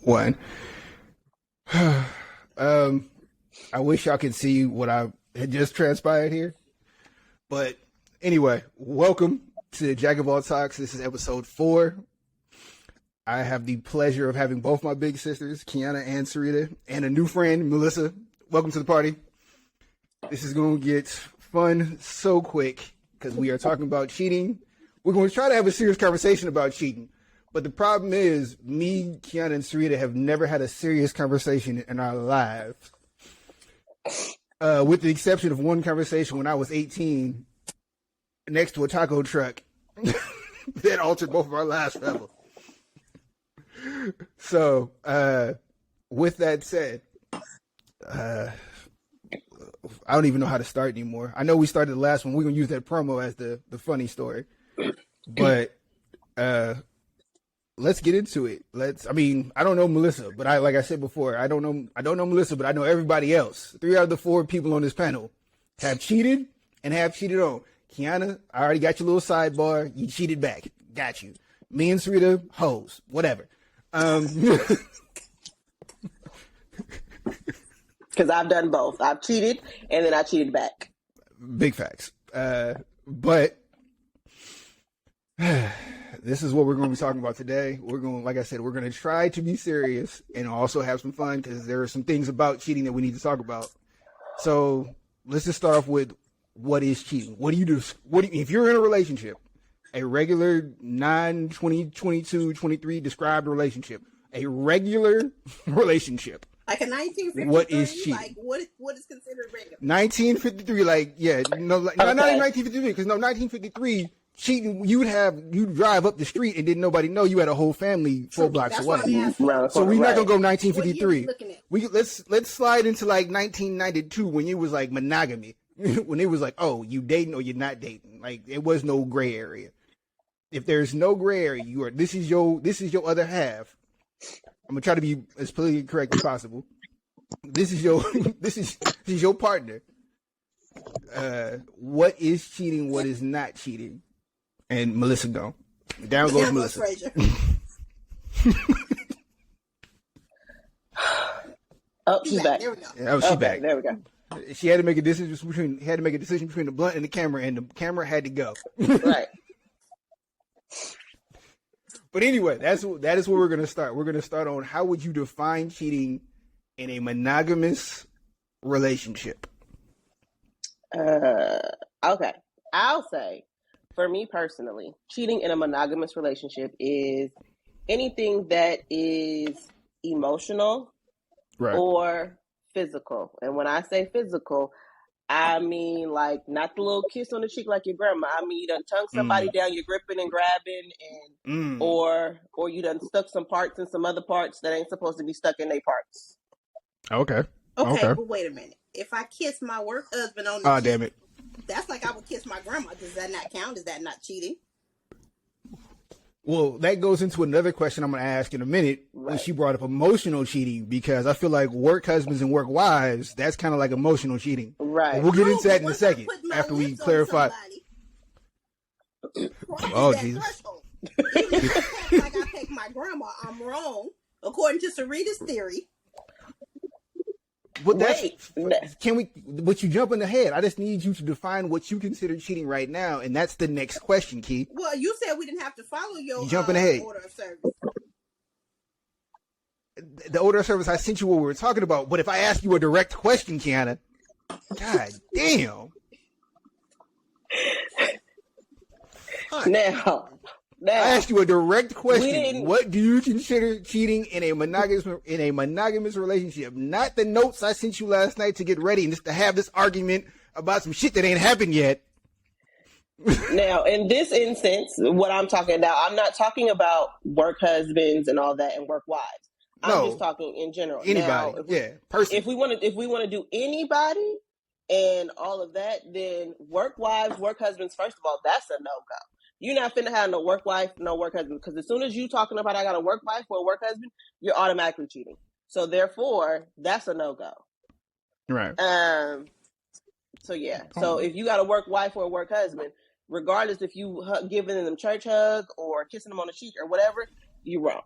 One. I wish y'all could see what I had just transpired here. But anyway, welcome to Jack of All Talks. This is episode 4. I have the pleasure of having both my big sisters, Kiana and Sarita, and a new friend, Melissa. Welcome to the party. This is going to get fun so quick because we are talking about cheating. We're going to try to have a serious conversation about cheating. But the problem is, me, Kiana, and Sarita have never had a serious conversation in our lives. With the exception of one conversation when I was 18 next to a taco truck that altered both of our lives forever. So, with that said, I don't even know how to start anymore. I know we started the last one. We're going to use that promo as the funny story. But let's get into it. I don't know Melissa, but like I said before, I don't know Melissa, but I know everybody else. 3 out of the 4 people on this panel have cheated and have cheated on. Kiana, I already got your little sidebar. You cheated back. Got you. Me and Sarita, hoes. Whatever. Because I've done both. I've cheated and then I cheated back. Big facts. But this is what we're going to be talking about today. Like I said, we're going to try to be serious and also have some fun because there are some things about cheating that we need to talk about. So let's just start off with what is cheating? What do you do? If you're in a relationship, a regular 9, 20, 22, 23 described relationship, a regular relationship. Like a 1953? What is cheating? Like what is considered regular? 1953, not in 1953, because 1953, cheating, you'd drive up the street and didn't nobody know you had a whole family 4 blocks away. So we're not gonna go 1953. Let's slide into like 1992 when it was like monogamy. When it was like, oh, you dating or you're not dating. Like there was no gray area. If there's no gray area, this is your other half. I'm gonna try to be as politically correct as possible. This is your partner. What is cheating? What is not cheating? And Melissa go. Down goes Melissa. Oh, she's back. There we go. Oh, she's back. There we go. She had to make a decision between the blunt and the camera, and the camera had to go. Right. But anyway, that is where we're gonna start. We're gonna start on how would you define cheating in a monogamous relationship? Okay. I'll say, for me personally, cheating in a monogamous relationship is anything that is emotional, right, or physical. And when I say physical, I mean like not the little kiss on the cheek like your grandma. I mean you done tongue somebody down, you're gripping and grabbing, and or you done stuck some parts in some other parts that ain't supposed to be stuck in their parts. Okay. But wait a minute. If I kiss my work husband on the cheek, damn it, that's like I would kiss my grandma. Does that not count? Is that not cheating? Well, that goes into another question I'm going to ask in a minute when she brought up emotional cheating, because I feel like work husbands and work wives, that's kind of like emotional cheating. Right. And we'll get into that in a second after we clarify. Oh, Jesus. Like I take my grandma, I'm wrong, according to Sarita's theory. But but you jump in the head. I just need you to define what you consider cheating right now, and that's the next question, Key. Well, you said we didn't have to follow your jumping ahead. order of service. The order of service, I sent you what we were talking about, but if I ask you a direct question, Kiana, God damn. Now, I asked you a direct question. What do you consider cheating in a monogamous relationship? Not the notes I sent you last night to get ready and just to have this argument about some shit that ain't happened yet. Now, in this instance, what I'm talking about, I'm not talking about work husbands and all that and work wives. I'm just talking in general. Anybody, person. If we want to do anybody and all of that, then work wives, work husbands. First of all, that's a no-go. You're not finna have no work wife, no work husband. Because as soon as you talking about I got a work wife or a work husband, you're automatically cheating. So therefore, that's a no-go. Right. So yeah. So if you got a work wife or a work husband, regardless if you giving them church hug or kissing them on the cheek or whatever, you're wrong.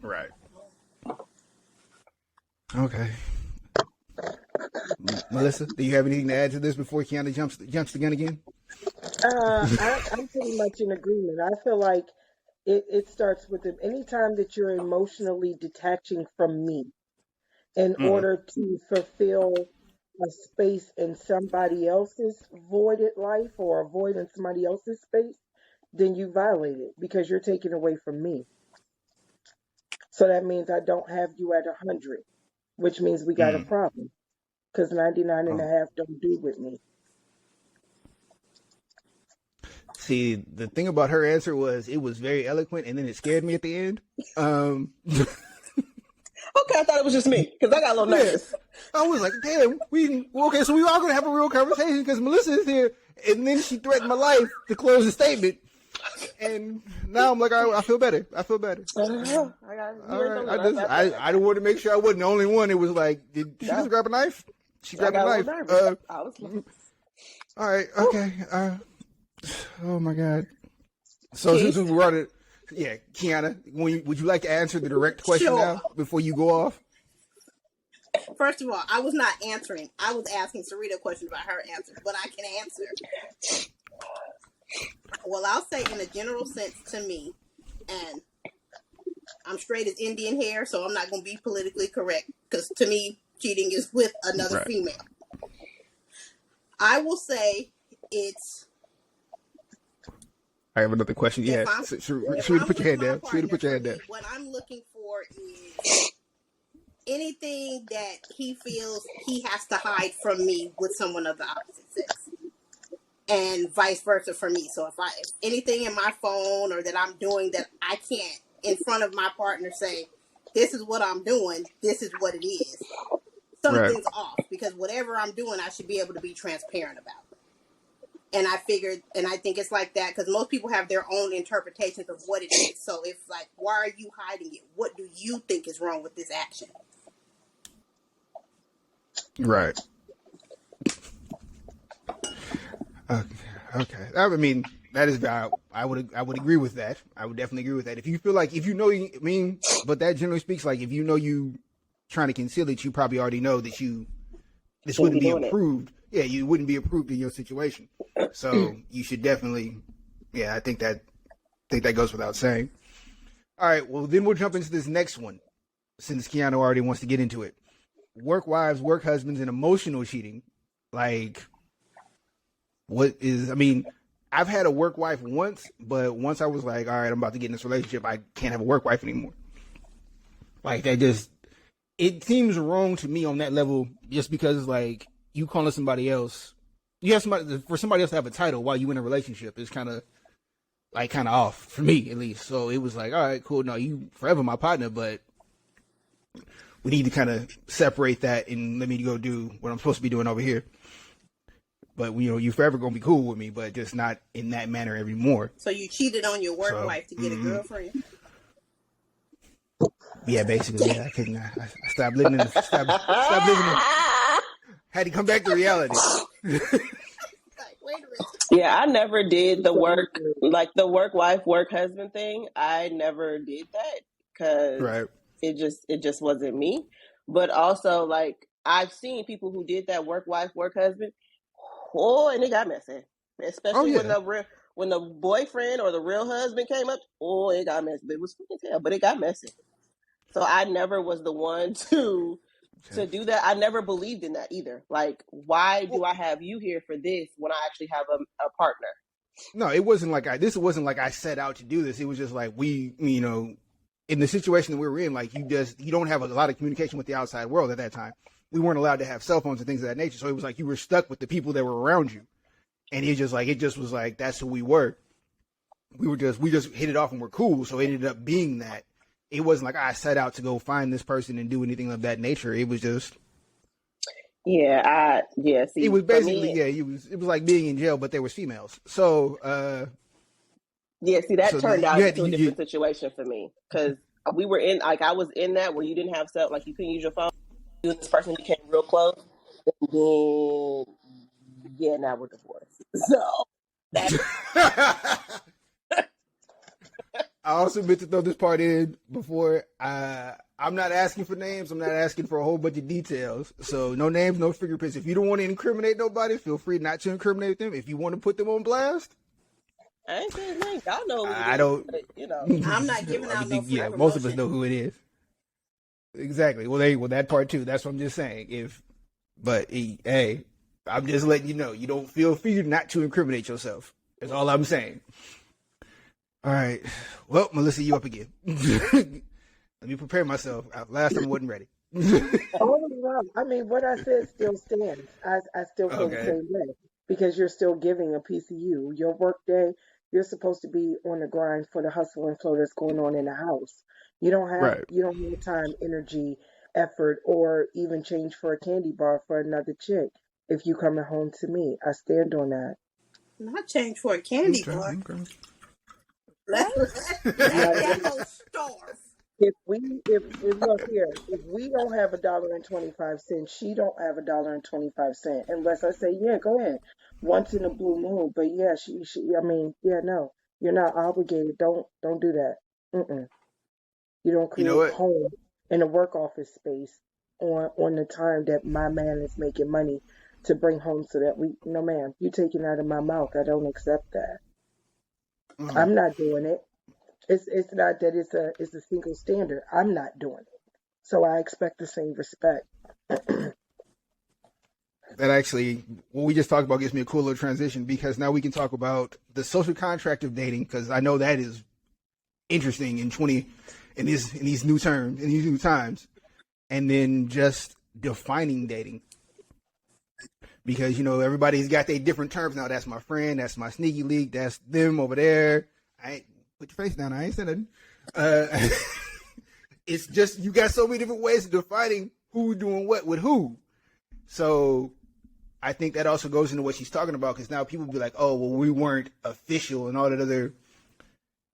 Right. Okay. Melissa, do you have anything to add to this before Kiana jumps the gun again? I'm pretty much in agreement. I feel like it starts with anytime that you're emotionally detaching from me in Mm. order to fulfill a space in somebody else's voided life or a void in somebody else's space, then you violate it because you're taking away from me. So that means I don't have you at 100, which means we got a Mm. problem because 99 and a Oh. half don't do with me. See, the thing about her answer was it was very eloquent, and then it scared me at the end. Okay, I thought it was just me because I got a little Yeah. nervous. I was like, damn, okay, so we are going to have a real conversation because Melissa is here. And then she threatened my life to close the statement. And now I'm like, I feel better. I feel better. I got All right. I don't want to make sure I wasn't the only one. It was like, did she just grab a knife? She grabbed a knife. I was All right. Okay. Oh my God. So Keith? since we brought it, yeah, Kiana, would you like to answer the direct question Sure. now before you go off? First of all, I was not answering. I was asking Sarita a question about her answer, but I can answer. Well, I'll say in a general sense to me, and I'm straight as Indian hair, so I'm not going to be politically correct, because to me, cheating is with another female. I will say it's... I have another question. Yeah, Sarita, put your hand down. Sarita, put your hand down. What I'm looking for is anything that he feels he has to hide from me with someone of the opposite sex, and vice versa for me. So if anything in my phone or that I'm doing that I can't in front of my partner say, this is what I'm doing, this is what it is, something's off, because whatever I'm doing, I should be able to be transparent about. And I figured, and I think it's like that because most people have their own interpretations of what it is. So it's like, why are you hiding it? What do you think is wrong with this action? Right. Okay. I mean, that is I would agree with that. I would definitely agree with that. If you feel like, if you know, but that generally speaks like if you know you trying to conceal it, you probably already know that this wouldn't be approved. Yeah, you wouldn't be approved in your situation. So you should definitely, I think that goes without saying. All right, well then we'll jump into this next one, since Kiana already wants to get into it. Work wives, work husbands, and emotional cheating. Like, I've had a work wife once, but once I was like, all right, I'm about to get in this relationship, I can't have a work wife anymore. Like, it seems wrong to me on that level, just because like you calling somebody else, for somebody else to have a title while you in a relationship is kind of off for me, at least. So it was like, all right, cool. No, you forever my partner, but we need to kind of separate that and let me go do what I'm supposed to be doing over here. But you forever gonna be cool with me, but just not in that manner anymore. So you cheated on your work wife to get a girlfriend? Yeah, basically. Yeah, I couldn't. I stopped living in. Stopped living in. Had to come back to reality. Wait a minute. Yeah, I never did the work, like the work wife, work husband thing. I never did that because it just wasn't me. But also, like, I've seen people who did that work wife, work husband. Oh, and it got messy. Especially when the boyfriend or the real husband came up. Oh, it got messy. It was freaking hell, but it got messy. So I never was the one to do that. I never believed in that either. Like, why do I have you here for this when I actually have a partner? No, it wasn't like this wasn't like I set out to do this. It was just like in the situation that we were in, like you don't have a lot of communication with the outside world at that time. We weren't allowed to have cell phones and things of that nature. So it was like you were stuck with the people that were around you. And it just was like, that's who we were. We just hit it off and we're cool. So it ended up being that. It wasn't like I set out to go find this person and do anything of that nature. It was just. See, it was basically, it was like being in jail, but there was females. So, that turned out into a different situation for me. Because we were I was in that where you didn't have cell, like you couldn't use your phone. You and this person became real close. And then, now we're divorced. So, that's. I also meant to throw this part in before. I'm not asking for names. I'm not asking for a whole bunch of details. So no names, no fingerprints. If you don't want to incriminate nobody, feel free not to incriminate them. If you want to put them on blast, I ain't saying his name. Y'all know who it I is, don't. but, you know. I'm not giving out no free yeah, promotion. most of us know who it is. Exactly. Well, that part too. That's what I'm just saying. Hey, I'm just letting you know. You don't feel free not to incriminate yourself. That's all I'm saying. All right. Well, Melissa, you up again. Let me prepare myself. Last time I wasn't ready. Oh, no. I mean, what I said still stands. I still feel the same way because you're still giving a piece of you. Your work day, you're supposed to be on the grind for the hustle and flow that's going on in the house. You don't have time, energy, effort, or even change for a candy bar for another chick. If you coming home to me, I stand on that. Not change for a candy bar. Okay. Let that whole starve. If look here, if we don't have $1.25, she don't have $1.25. Unless I say, yeah, go ahead, once in a blue moon. But yeah, she. I mean, yeah, no, you're not obligated. Don't do that. Mm-mm. You don't You know create what? home in a work office space on the time that my man is making money to bring home so that we. No, ma'am, you taking out of my mouth. I don't accept that. I'm not doing it. It's not that it's a single standard. I'm not doing it. So I expect the same respect. That actually, what we just talked about gives me a cool little transition because now we can talk about the social contract of dating because I know that is interesting in these new terms, in these new times, and then just defining dating. Because, everybody's got their different terms now. That's my friend. That's my sneaky leak. That's them over there. I ain't put your face down. I ain't saying nothing. It's just you got so many different ways of defining who doing what with who. So I think that also goes into what she's talking about because now people be like, oh, well, we weren't official and all that other.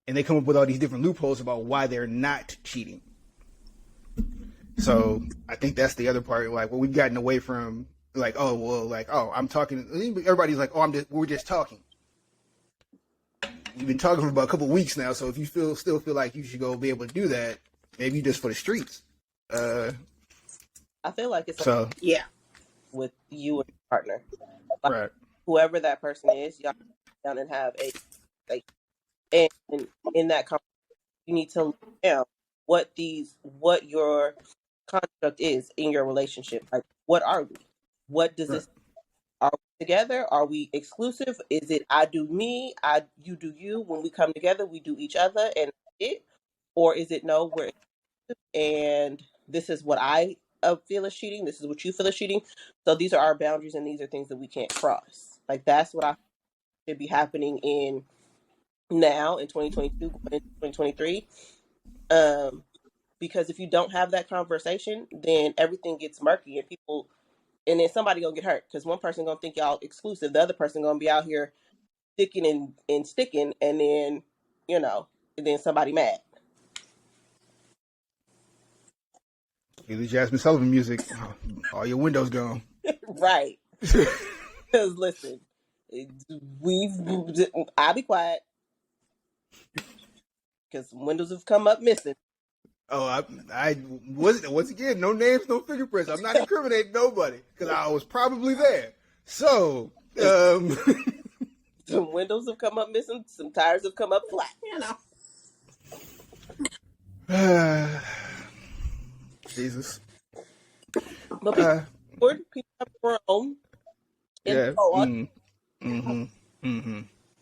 And they come up with all these different loopholes about why they're not cheating. So I think that's the other part. Like, well, we've gotten away from like, oh, well, like, oh, I'm talking. Everybody's like, oh, we're just talking. You've been talking for about a couple of weeks now. So if you still feel like you should go be able to do that, maybe just for the streets. I feel like it's with you and your partner. Like, right. Whoever that person is, y'all sit down and have and in that conversation, you need to look down what your construct is in your relationship. Like, what are we? What does this? Are we together? Are we exclusive? Is it I do me, you do you? When we come together, we do each other, and it, or is it no? We're exclusive, and this is what I feel is cheating. This is what you feel is cheating. So these are our boundaries, and these are things that we can't cross. Like that's what I should be happening in now in 2022, going into 2023. Because if you don't have that conversation, then everything gets murky, and then somebody gonna get hurt because one person gonna think y'all exclusive, the other person gonna be out here sticking and sticking, and then and then somebody mad. Hear the Jasmine Sullivan music. All your windows gone. Right. Because listen, I'll be quiet because windows have come up missing. Oh, I wasn't. Once again, no names, no fingerprints. I'm not incriminating nobody because I was probably there. So, some windows have come up missing. Some tires have come up flat. Jesus. But people have grown in the Lord.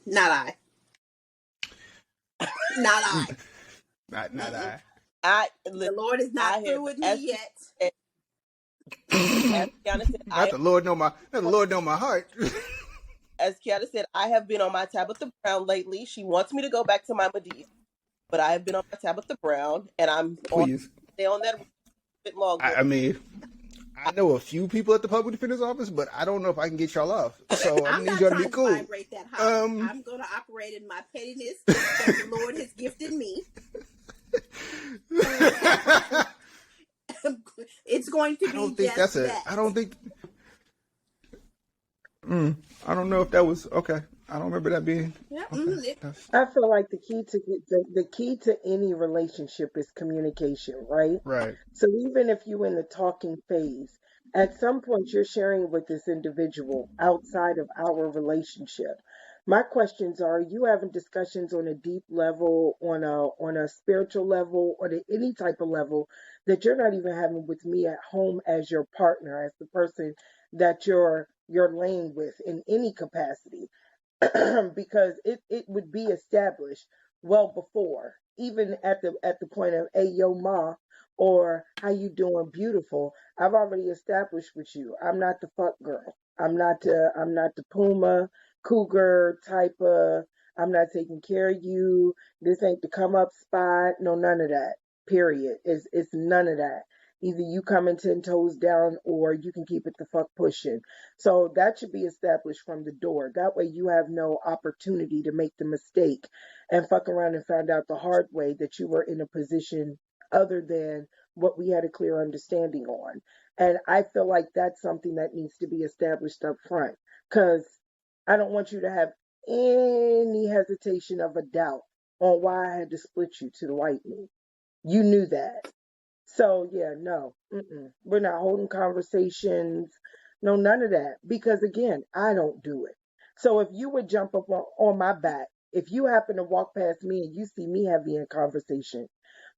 Not I. Not I. Not I. The Lord is not through with me yet. As Kiana said, not the Lord know my heart. As Kiana said, I have been on my Tabitha Brown lately. She wants me to go back to my Medea, but I have been on my Tabitha Brown, and I'm stay on that a bit longer. I mean, I know a few people at the public defender's office, but I don't know if I can get y'all off. So I'm not y'all trying to be cool. To vibrate that high. I'm going to operate in my pettiness that the Lord has gifted me. It's going to be. I don't think. I don't know if that was okay. I don't remember that being. Yeah. Okay. I feel like the key to any relationship is communication, right? Right. So even if you're in the talking phase, at some point you're sharing with this individual outside of our relationship. My questions are you having discussions on a deep level, on a spiritual level, or to any type of level that you're not even having with me at home as your partner, as the person that you're laying with in any capacity. Because it would be established well before, even at the point of hey yo ma or how you doing beautiful. I've already established with you I'm not the fuck girl. I'm not the puma cougar type of. I'm not taking care of you. This ain't the come up spot. No, none of that. Period. It's none of that. Either you coming 10 toes down or you can keep it the fuck pushing. So that should be established from the door. That way you have no opportunity to make the mistake and fuck around and find out the hard way that you were in a position other than what we had a clear understanding on. And I feel like that's something that needs to be established up front because I don't want you to have any hesitation of a doubt on why I had to split you to the white meat. You knew that. So yeah, no, we're not holding conversations. No, none of that. Because again, I don't do it. So if you would jump up on my back, if you happen to walk past me and you see me having a conversation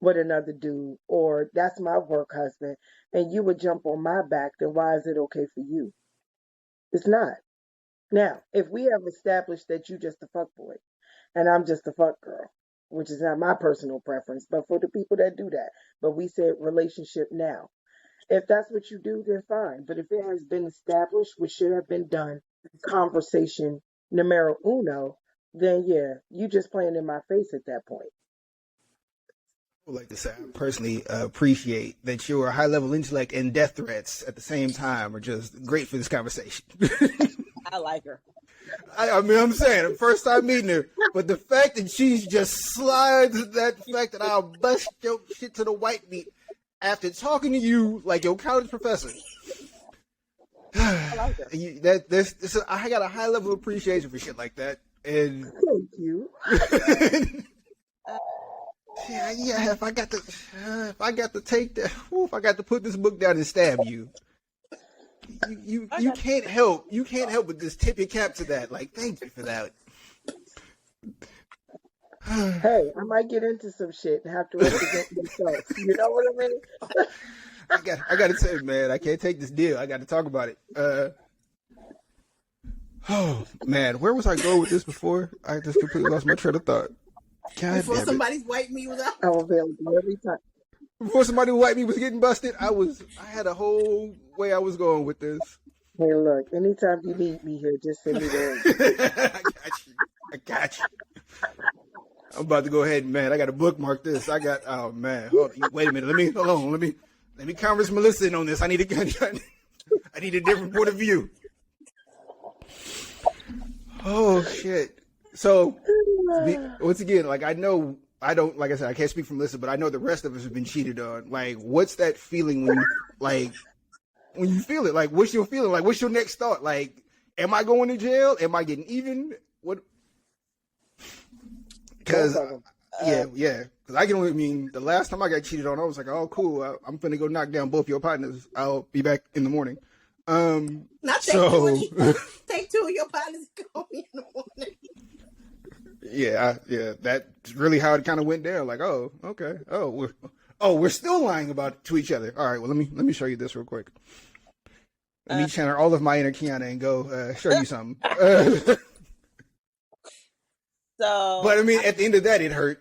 with another dude, or that's my work husband, and you would jump on my back, then why is it okay for you? It's not. Now, if we have established that you just a fuck boy and I'm just a fuck girl, which is not my personal preference, but for the people that do that. But we said relationship now. If that's what you do, then fine. But if it has been established, which should have been done, conversation numero uno, then yeah, you just playing in my face at that point. I would like to say I personally appreciate that your high level intellect and death threats at the same time are just great for this conversation. I like her. I mean, I'm saying, first time meeting her, but the fact that she's just slides that fact that I'll bust your shit to the white meat after talking to you like your college professor. I like her. I got a high level of appreciation for shit like that. And Thank you. yeah, if I got to take that, if I got to put this book down and stab you, you can't help but just tip your cap to that. Like, thank you for that. Hey, I might get into some shit and have to represent myself. You know what I mean? I got to tell you, man, I can't take this deal. I got to talk about it. Oh man, where was I going with this before? I just completely lost my train of thought. God Before damn it. somebody's white meat was out. I'm available every time. Before somebody who white me was getting busted, I had a whole way I was going with this. Hey, look, anytime you need me here, just send me there. I got you. I'm about to go ahead, man. I got to bookmark this. Oh man, wait a minute. Let me converse Melissa in on this. I need a different point of view. Oh shit. So once again, like I know I don't, like I said, I can't speak for Melissa, but I know the rest of us have been cheated on. Like, what's that feeling when you feel it? Like, what's your feeling? Like, what's your next thought? Like, am I going to jail? Am I getting even? What? Because yeah. Because I mean, the last time I got cheated on, I was like, oh, cool. I'm finna go knock down both your partners. I'll be back in the morning. Not take two of your partners and call me in the morning. Yeah, that's really how it kind of went down. Like, oh, okay. We're still lying to each other. All right, well, let me show you this real quick. Let me channel all of my inner Kiana and go show you something. So, but I mean, at the end of that, it hurt.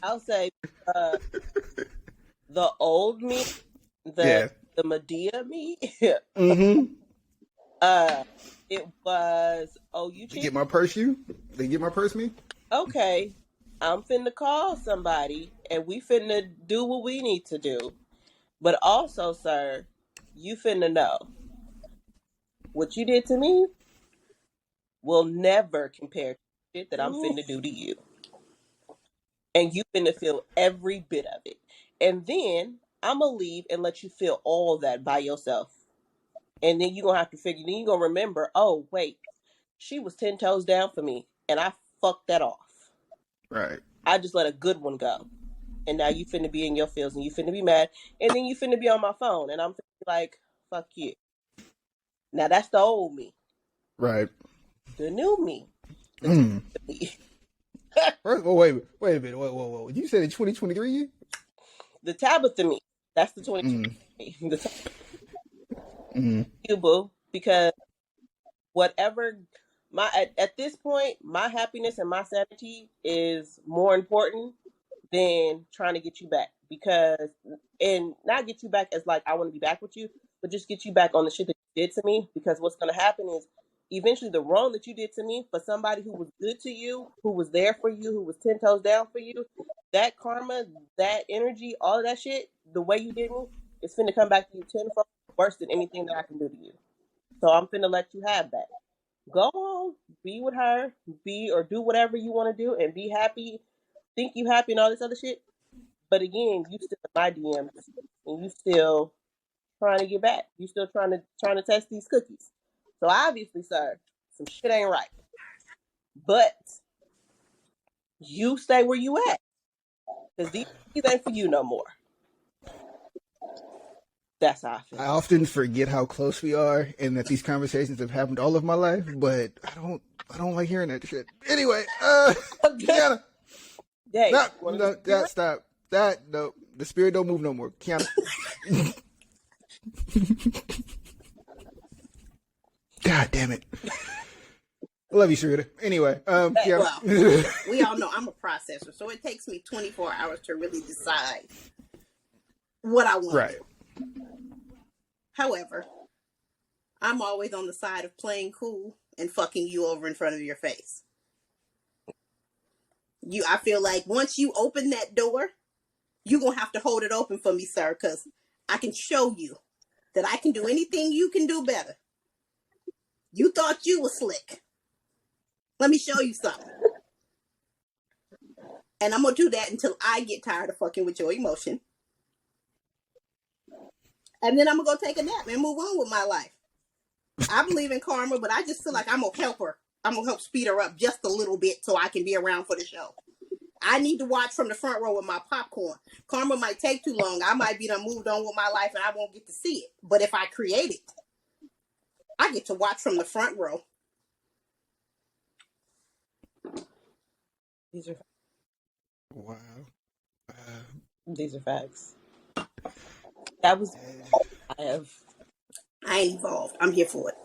I'll say the old me, the Medea me. Mm-hmm. It was, you cheated? They get my purse, They get my purse, me? Okay, I'm finna call somebody, and we finna do what we need to do. But also, sir, you finna know what you did to me will never compare to shit that I'm finna do to you. And you finna feel every bit of it. And then I'm gonna leave and let you feel all that by yourself. And then you're gonna have to then you're gonna remember, oh, wait, She was 10 toes down for me, and I fucked that off. Right. I just let a good one go. And now you finna be in your feels, and you finna be mad, and then you finna be on my phone, and I'm like, fuck you. Now that's the old me. Right. The new me. The me. First, wait a minute. Whoa. You said in 2023 you? The Tabitha me. That's the 2023 me. You, boo. Because whatever at this point, my happiness and my sanity is more important than trying to get you back. And not get you back as like I want to be back with you, but just get you back on the shit that you did to me. Because what's going to happen is eventually the wrong that you did to me, for somebody who was good to you, who was there for you, who was 10 toes down for you, that karma, that energy, all of that shit, the way you did me, it's finna come back to you tenfold worse than anything that I can do to you. So I'm finna let you have that. Go on, be with her, or do whatever you want to do and be happy, think you happy and all this other shit. But again, you still in my DMs and you still trying to get back. You still trying to test these cookies. So obviously, sir, some shit ain't right. But you stay where you at. Because these ain't for you no more. That's how I feel. I often forget how close we are and that these conversations have happened all of my life, but I don't like hearing that shit. Anyway, Kiana. Hey, Stop. No, the spirit don't move no more. Kiana. God damn it. I love you, Sarita. Anyway, well, we all know I'm a processor, so it takes me 24 hours to really decide what I want. Right. However, I'm always on the side of playing cool and fucking you over in front of your face. I feel like once you open that door, you're going to have to hold it open for me, sir, because I can show you that I can do anything you can do better. You thought you were slick. Let me show you something. And I'm going to do that until I get tired of fucking with your emotion. And then I'm going to go take a nap and move on with my life. I believe in karma, but I just feel like I'm going to help her. I'm going to help speed her up just a little bit so I can be around for the show. I need to watch from the front row with my popcorn. Karma might take too long. I might be done moved on with my life and I won't get to see it. But if I create it, I get to watch from the front row. These are Wow. These are facts. That was I ain't involved. I'm here for it.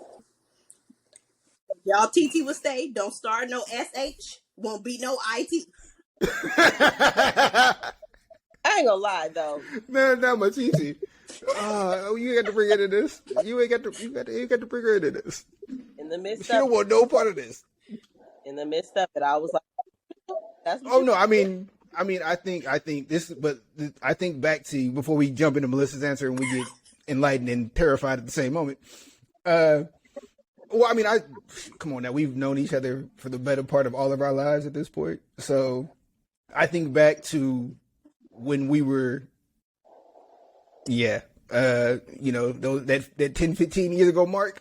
Y'all TT will stay. Don't start no SH. Won't be no IT. I ain't gonna lie though. No, not much easy. You got to bring it into this. You got to bring her into this. In the midst She don't want no part of this. In the midst of it, I was like, "That's." Oh no, I mean, I think this, but I think back to before we jump into Melissa's answer and we get enlightened and terrified at the same moment. Well, I mean, come on now, we've known each other for the better part of all of our lives at this point. So I think back to when we were, that 10, 15 years ago mark.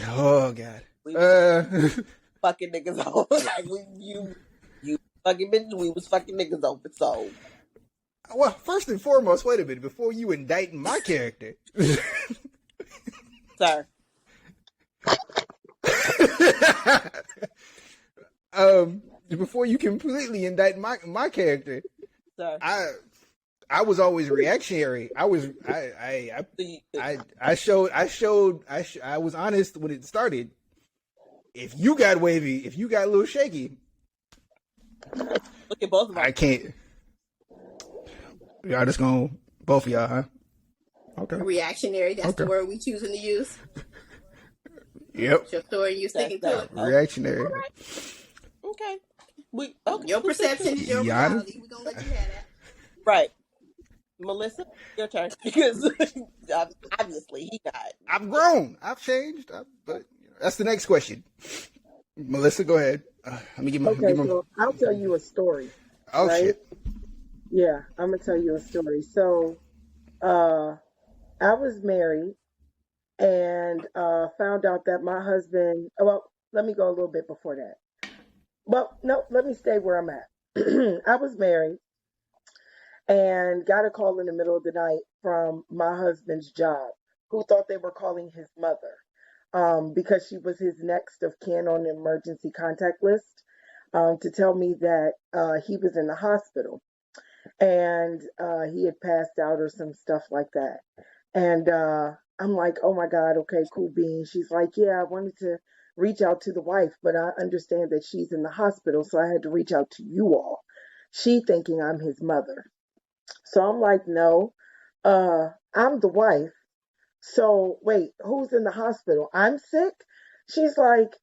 Oh God. We fucking niggas over. Like you fucking bitch, we was fucking niggas over. So well, first and foremost, wait a minute, before you indicting my character. Sir. Before you completely indict my character, sir. I was always reactionary. I was honest when it started. If you got wavy, if you got a little shaky, look at both of us. I can't. Y'all just gonna both of y'all, huh? Okay. Reactionary. That's the word we choosing to use. Yep. Your story, you sticking to it. Reactionary. Okay. Your perception is your reality. We're gonna let you have that. Right. Melissa, your turn. Because obviously he died. I've grown. I've changed. But that's the next question. Melissa, go ahead. Let me give my. So I'll tell you a story. Oh right? shit. Yeah, I'm gonna tell you a story. So, I was married, and found out that my husband, well, let me go a little bit before that. Well, no, let me stay where I'm at. I was married and got a call in the middle of the night from my husband's job, who thought they were calling his mother, because she was his next of kin on the emergency contact list, to tell me that he was in the hospital and he had passed out or some stuff like that. And I'm like, oh my God, okay, cool beans. She's like, yeah, I wanted to reach out to the wife, but I understand that she's in the hospital, so I had to reach out to you all. She thinking I'm his mother. So I'm like, no, I'm the wife. So wait, who's in the hospital? I'm sick? She's like,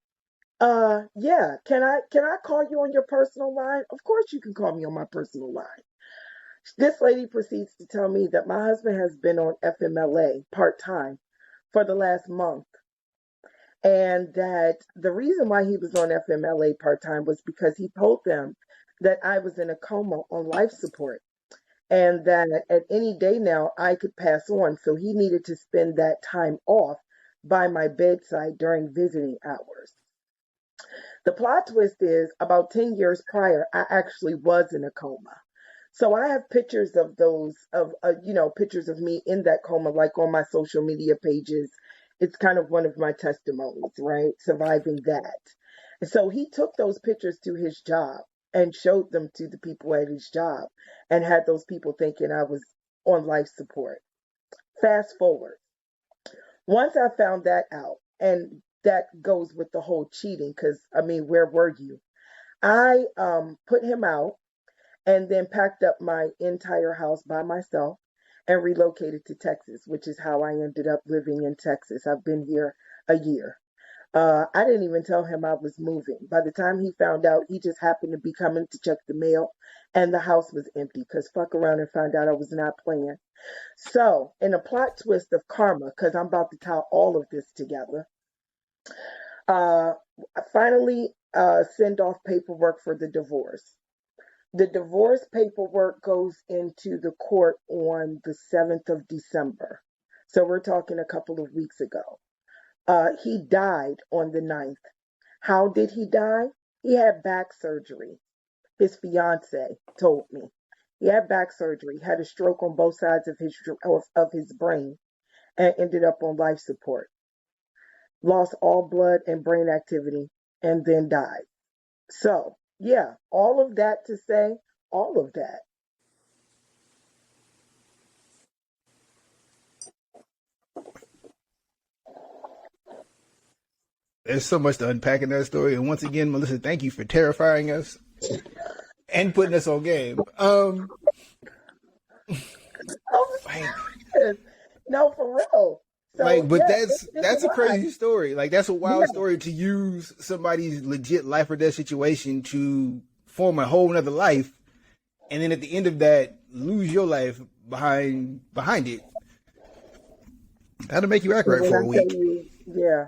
yeah, can I call you on your personal line? Of course you can call me on my personal line. This lady proceeds to tell me that my husband has been on FMLA part-time for the last month, and that the reason why he was on FMLA part-time was because he told them that I was in a coma on life support and that at any day now I could pass on. So he needed to spend that time off by my bedside during visiting hours. The plot twist is about 10 years prior, I actually was in a coma. So I have pictures of those, pictures of me in that coma, like on my social media pages. It's kind of one of my testimonies, right? Surviving that. And so he took those pictures to his job and showed them to the people at his job and had those people thinking I was on life support. Fast forward. Once I found that out, and that goes with the whole cheating, because I mean, where were you? I put him out and then packed up my entire house by myself and relocated to Texas, which is how I ended up living in Texas. I've been here a year. I didn't even tell him I was moving. By the time he found out, he just happened to be coming to check the mail, and the house was empty because fuck around and found out I was not playing. So, in a plot twist of karma, because I'm about to tie all of this together, I finally send off paperwork for the divorce. The divorce paperwork goes into the court on the 7th of December. So we're talking a couple of weeks ago. He died on the 9th. How did he die? He had back surgery. His fiance told me. He had back surgery, had a stroke on both sides of his brain, and ended up on life support. Lost all blood and brain activity, and then died. So, yeah, all of that to say, all of that. There's so much to unpack in that story. And once again, Melissa, thank you for terrifying us and putting us on game. Oh, Like, no, for real. So, but yeah, it's that's a wild. crazy story. Like, that's a wild Yeah, story to use somebody's legit life or death situation to form a whole nother life, and then at the end of that, lose your life behind it. That'll make you act and right when for I a tell week. you, yeah,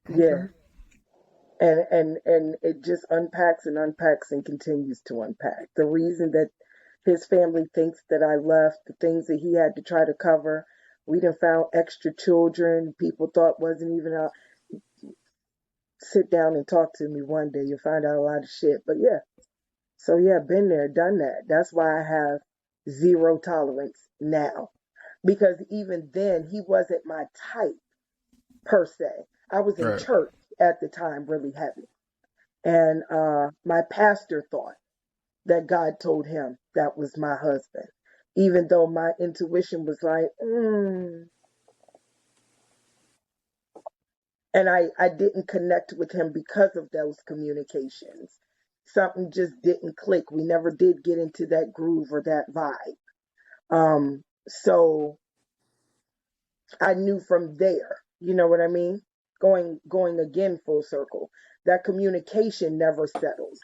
yeah. Okay. And it just unpacks and unpacks and continues to unpack. The reason that his family thinks that I left, the things that he had to try to cover. We done found extra children people thought wasn't even out. Sit down and talk to me one day. You'll find out a lot of shit. But yeah, so yeah, been there, done that. That's why I have zero tolerance now. Because even then, he wasn't my type per se. I was in Right. church at the time, really heavy. And my pastor thought that God told him that was my husband, even though my intuition was like, and I didn't connect with him because of those communications. Something just didn't click. We never did get into that groove or that vibe. So I knew from there, you know what I mean? Going again full circle. That communication never settled.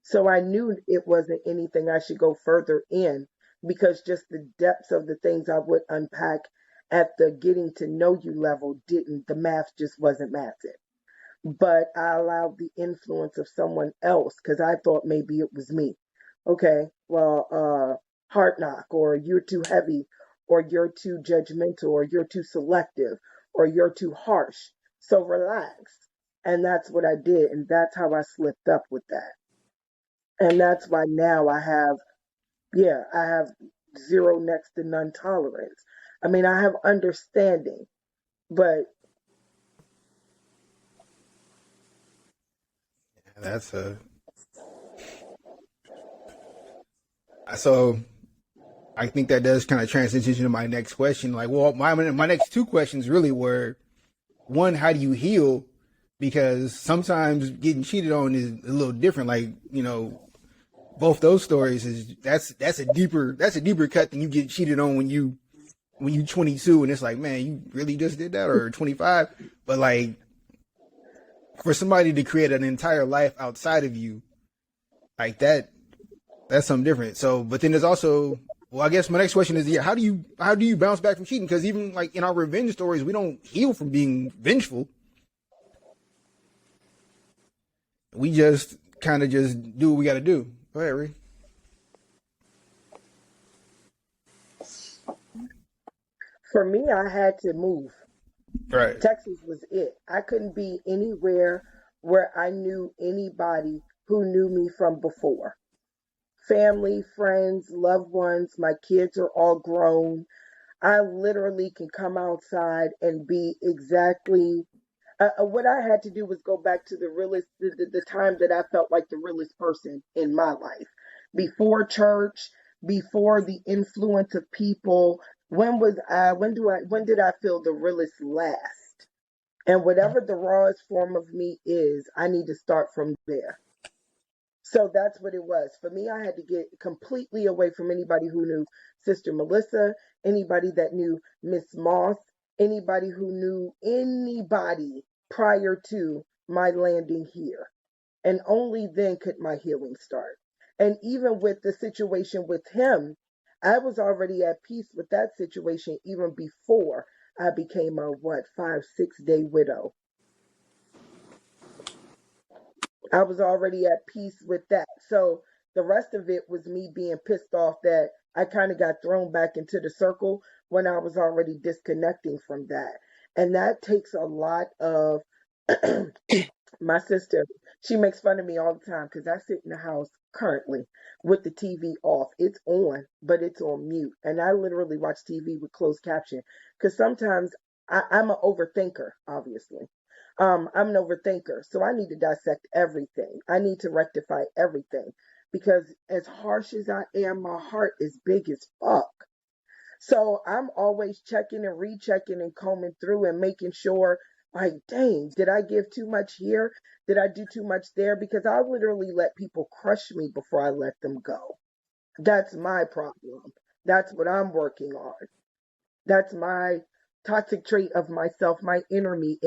So I knew it wasn't anything I should go further in because just the depths of the things I would unpack at the getting to know you level the math just wasn't mathing. But I allowed the influence of someone else because I thought maybe it was me. Okay, well, heart knock, or you're too heavy, or you're too judgmental, or you're too selective, or you're too harsh. So relax. And that's what I did. And that's how I slipped up with that. And that's why now I have zero next to none tolerance. I mean, I have understanding, but That's so I think that does kind of transition to my next question. Like, well, my next two questions really were, one, how do you heal? Because sometimes getting cheated on is a little different. Like, both those stories that's a deeper cut than you get cheated on when you 22 and it's like, man, you really just did that, or 25. But like, for somebody to create an entire life outside of you, like that's something different. So, but then there's also, well, I guess my next question is, how do you bounce back from cheating? Because even like in our revenge stories, we don't heal from being vengeful. We just kind of just do what we got to do. Go ahead, Ree. for me, I had to move. Right. Texas was it. I couldn't be anywhere where I knew anybody who knew me from before. Family, friends, loved ones, my kids are all grown. I literally can come outside and be exactly what I had to do was go back to the realest, the time that I felt like the realest person in my life. Before church, before the influence of people. When did I feel the realest last? And whatever the rawest form of me is, I need to start from there. So that's what it was. For me, I had to get completely away from anybody who knew Sister Melissa, anybody that knew Miss Moss, anybody who knew anybody prior to my landing here. And only then could my healing start. And even with the situation with him, I was already at peace with that situation even before I became a 5-6 day widow. I was already at peace with that. So the rest of it was me being pissed off that I kind of got thrown back into the circle when I was already disconnecting from that. And that takes a lot of my sister. She makes fun of me all the time because I sit in the house currently with the TV off. It's on, but it's on mute. And I literally watch TV with closed caption because sometimes I'm an overthinker, obviously. I'm an overthinker, so I need to dissect everything. I need to rectify everything because as harsh as I am, my heart is big as fuck. So I'm always checking and rechecking and combing through and making sure, like, dang, did I give too much here? Did I do too much there? Because I literally let people crush me before I let them go. That's my problem. That's what I'm working on. That's my toxic trait of myself, my enemy,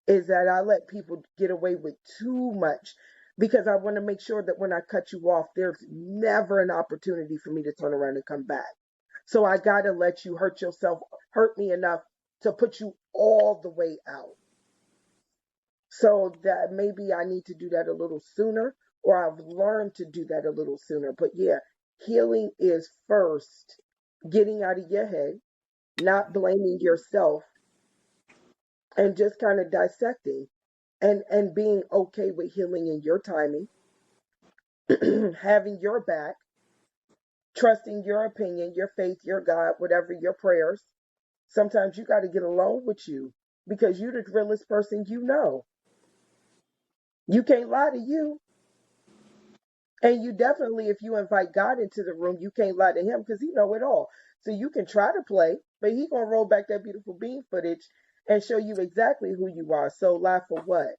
is that I let people get away with too much because I want to make sure that when I cut you off, there's never an opportunity for me to turn around and come back. So I got to let you hurt yourself, hurt me enough to put you all the way out. So that maybe I need to do that a little sooner, or I've learned to do that a little sooner. But yeah, healing is first getting out of your head, not blaming yourself, and just kind of dissecting and being okay with healing in your timing, having your back, trusting your opinion, your faith, your God, whatever your prayers. Sometimes you got to get alone with you because you're the realest person you know. You can't lie to you. And you definitely, if you invite God into the room, you can't lie to him because he know it all. So you can try to play, but he gonna roll back that beautiful beam footage and show you exactly who you are. So lie for what?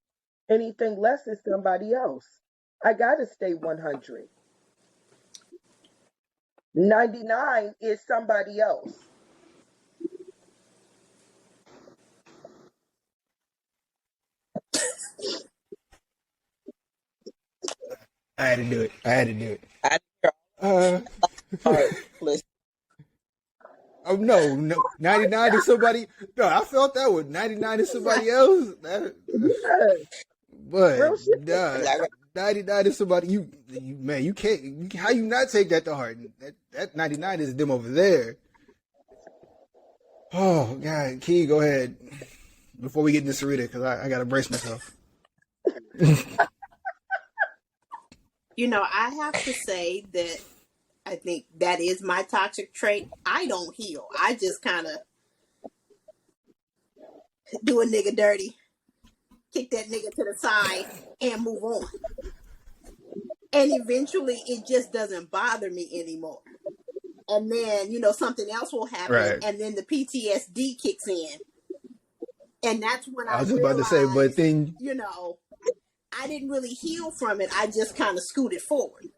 Anything less is somebody else. I gotta stay 100. 99 is somebody else. I had to do it. I had to do it. I Uh, listen. oh no, 99 is somebody. No, I felt that one. 99 is somebody else. Yeah, But real shit. 99 is somebody man, you can't. How you not take that to heart? That 99 is them over there. Oh God, Key, go ahead before we get into Sarita because I gotta brace myself. I have to say that I think that is my toxic trait. I don't heal. I just kind of do a nigga dirty, kick that nigga to the side, and move on. And eventually, it just doesn't bother me anymore. And then, something else will happen, Right. and then the PTSD kicks in. And that's when I I was just about to say, but realize, then I didn't really heal from it. I just kind of scooted forward.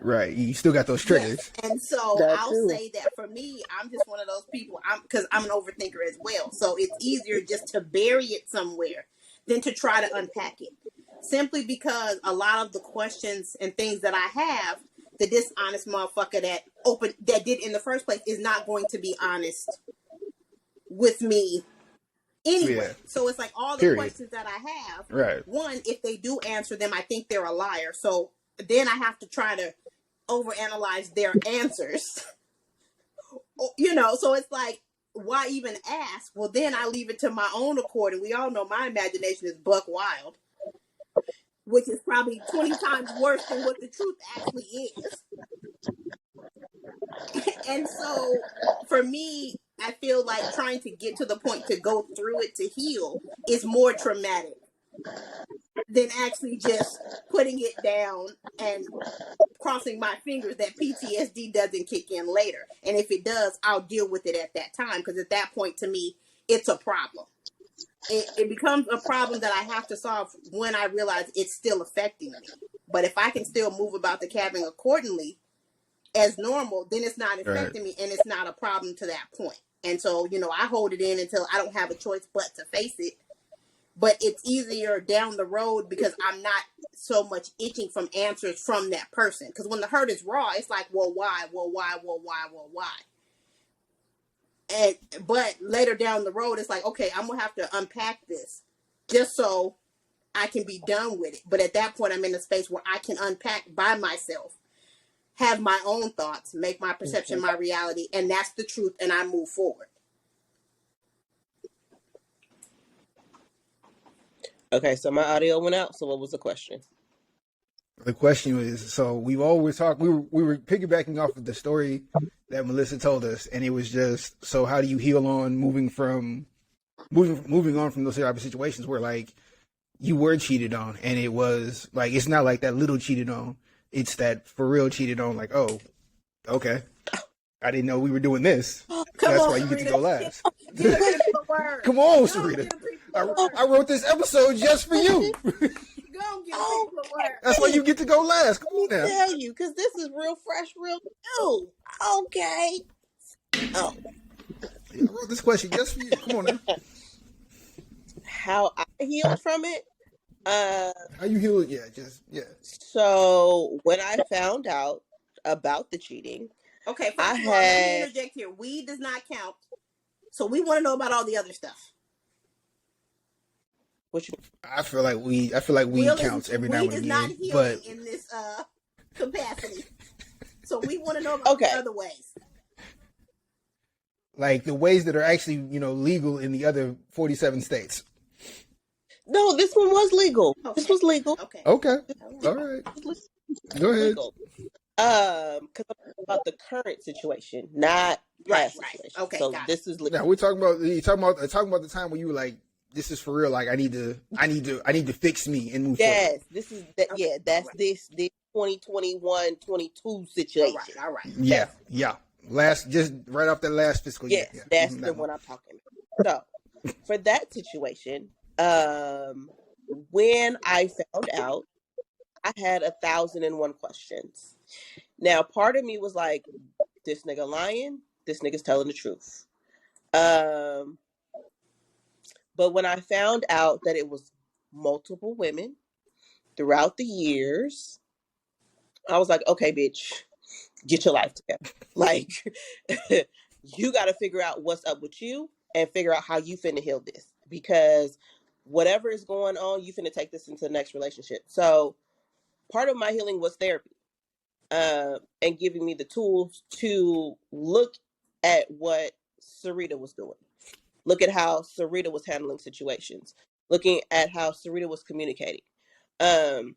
right, you still got those triggers. Yes. And so That I'll too. say that for me, I'm just one of those people. Because I'm an overthinker as well. So it's easier just to bury it somewhere than to try to unpack it. Simply because a lot of the questions and things that I have, the dishonest motherfucker that did in the first place is not going to be honest with me anyway. Yeah. So it's like all the Period. questions that I have. Right. One, if they do answer them, I think they're a liar. So then I have to try to overanalyze their answers. So it's like, why even ask? Well, then I leave it to my own accord, and we all know my imagination is buck wild, which is probably 20 times worse than what the truth actually is. And so for me, I feel like trying to get to the point to go through it to heal is more traumatic than actually just putting it down and crossing my fingers that PTSD doesn't kick in later. And if it does, I'll deal with it at that time, because at that point, to me, it's a problem. It becomes a problem that I have to solve when I realize it's still affecting me. But if I can still move about the cabin accordingly as normal, then it's not affecting me, and it's not a problem to that point. And so, I hold it in until I don't have a choice but to face it. But it's easier down the road because I'm not so much itching from answers from that person. Because when the hurt is raw, it's like, well, why? Well, why? Well, why? Well, why? But later down the road, it's like, okay, I'm going to have to unpack this just so I can be done with it. But at that point, I'm in a space where I can unpack by myself, have my own thoughts, make my perception my reality, and that's the truth, and I move forward. Okay, so my audio went out. So what was the question? The question was, so we've always talked. We were piggybacking off of the story that Melissa told us, and it was just, so how do you heal on moving on from those type of situations where like you were cheated on, and it was like, it's not like that little cheated on, it's that for real cheated on. Like, oh, okay, I didn't know we were doing this. That's why you get to go last. Come on, Sarita. I wrote this episode just for you. That's why you get to go last. Come on now. Tell you, because this is real fresh, real new. Okay. Oh, I wrote this question just for you. Come on now. how I healed from it? How you heal it? Yeah. So when I found out about the cheating, okay, first of all, let me interject here. Weed does not count, so we want to know about all the other stuff. I feel like weed counts every now and again, is not healing in this capacity. So we want to know about the other ways. Like the ways that are actually, legal in the other 47 states. No, this one was legal. Okay. This was legal. Okay. All right. Go ahead. Because I'm about the current situation, not past situation. Okay. So this is legal. Now we're talking about the time when you were like, this is for real. Like I need to fix me and move forward. Yes, this is that. Yeah, that's this 2021, 22 situation. All right. Yeah. Just right off that last fiscal year. Yes, that's the one I'm talking about. So for that situation, when I found out, I had 1,001 questions. Now, part of me was like, this nigga lying, this nigga's telling the truth. But when I found out that it was multiple women throughout the years, I was like, okay, bitch, get your life together. Like, you got to figure out what's up with you and figure out how you finna heal this. Because whatever is going on, you finna take this into the next relationship. So part of my healing was therapy, and giving me the tools to look at what Sarita was doing. Look at how Sarita was handling situations. Looking at how Sarita was communicating. And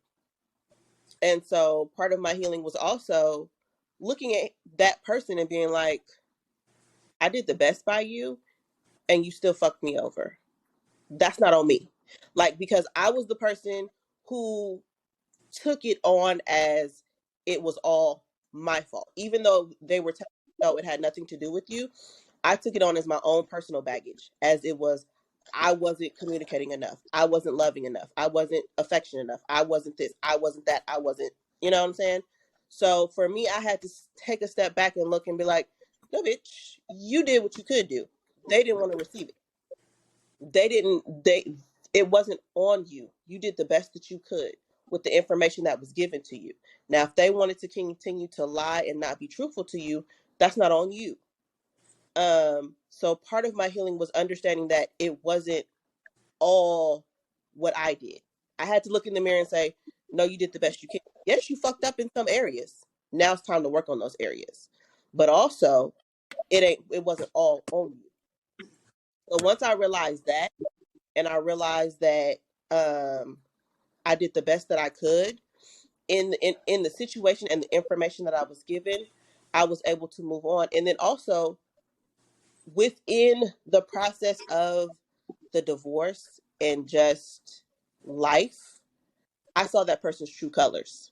so part of my healing was also looking at that person and being like, I did the best by you and you still fucked me over. That's not on me. Like, because I was the person who took it on as it was all my fault. Even though they were telling me, no, it had nothing to do with you, I took it on as my own personal baggage, as it was, I wasn't communicating enough. I wasn't loving enough. I wasn't affectionate enough. I wasn't this. I wasn't that. I wasn't, you know what I'm saying? So for me, I had to take a step back and look and be like, no, bitch, you did what you could do. They didn't want to receive it. It wasn't on you. You did the best that you could with the information that was given to you. Now, if they wanted to continue to lie and not be truthful to you, that's not on you. So part of my healing was understanding that it wasn't all what I did. I had to look in the mirror and say, no, you did the best you can. Yes, you fucked up in some areas. Now it's time to work on those areas. But also, it wasn't all on you. So once I realized that, and I realized that I did the best that I could in the situation and the information that I was given, I was able to move on. And then also within the process of the divorce and just life, I saw that person's true colors.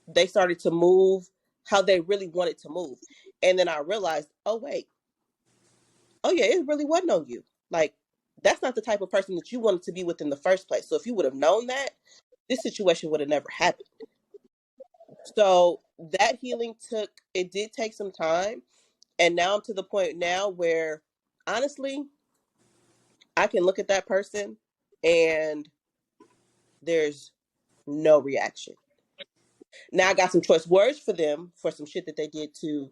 They started to move how they really wanted to move. And then I realized, oh wait, oh yeah, it really wasn't on you. Like, that's not the type of person that you wanted to be with in the first place. So if you would have known that, this situation would have never happened. So that healing did take some time. And now I'm to the point now where, honestly, I can look at that person and there's no reaction. Now I got some choice words for them for some shit that they did to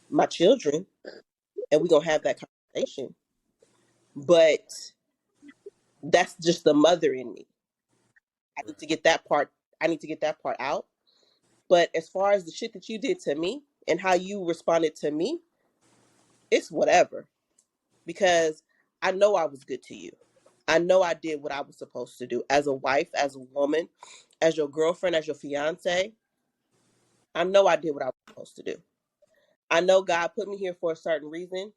my children, and we're gonna have that conversation. But that's just the mother in me. I need to get that part. I need to get that part out. But as far as the shit that you did to me and how you responded to me, it's whatever. Because I know I was good to you. I know I did what I was supposed to do as a wife, as a woman, as your girlfriend, as your fiance. I know I did what I was supposed to do. I know God put me here for a certain reason.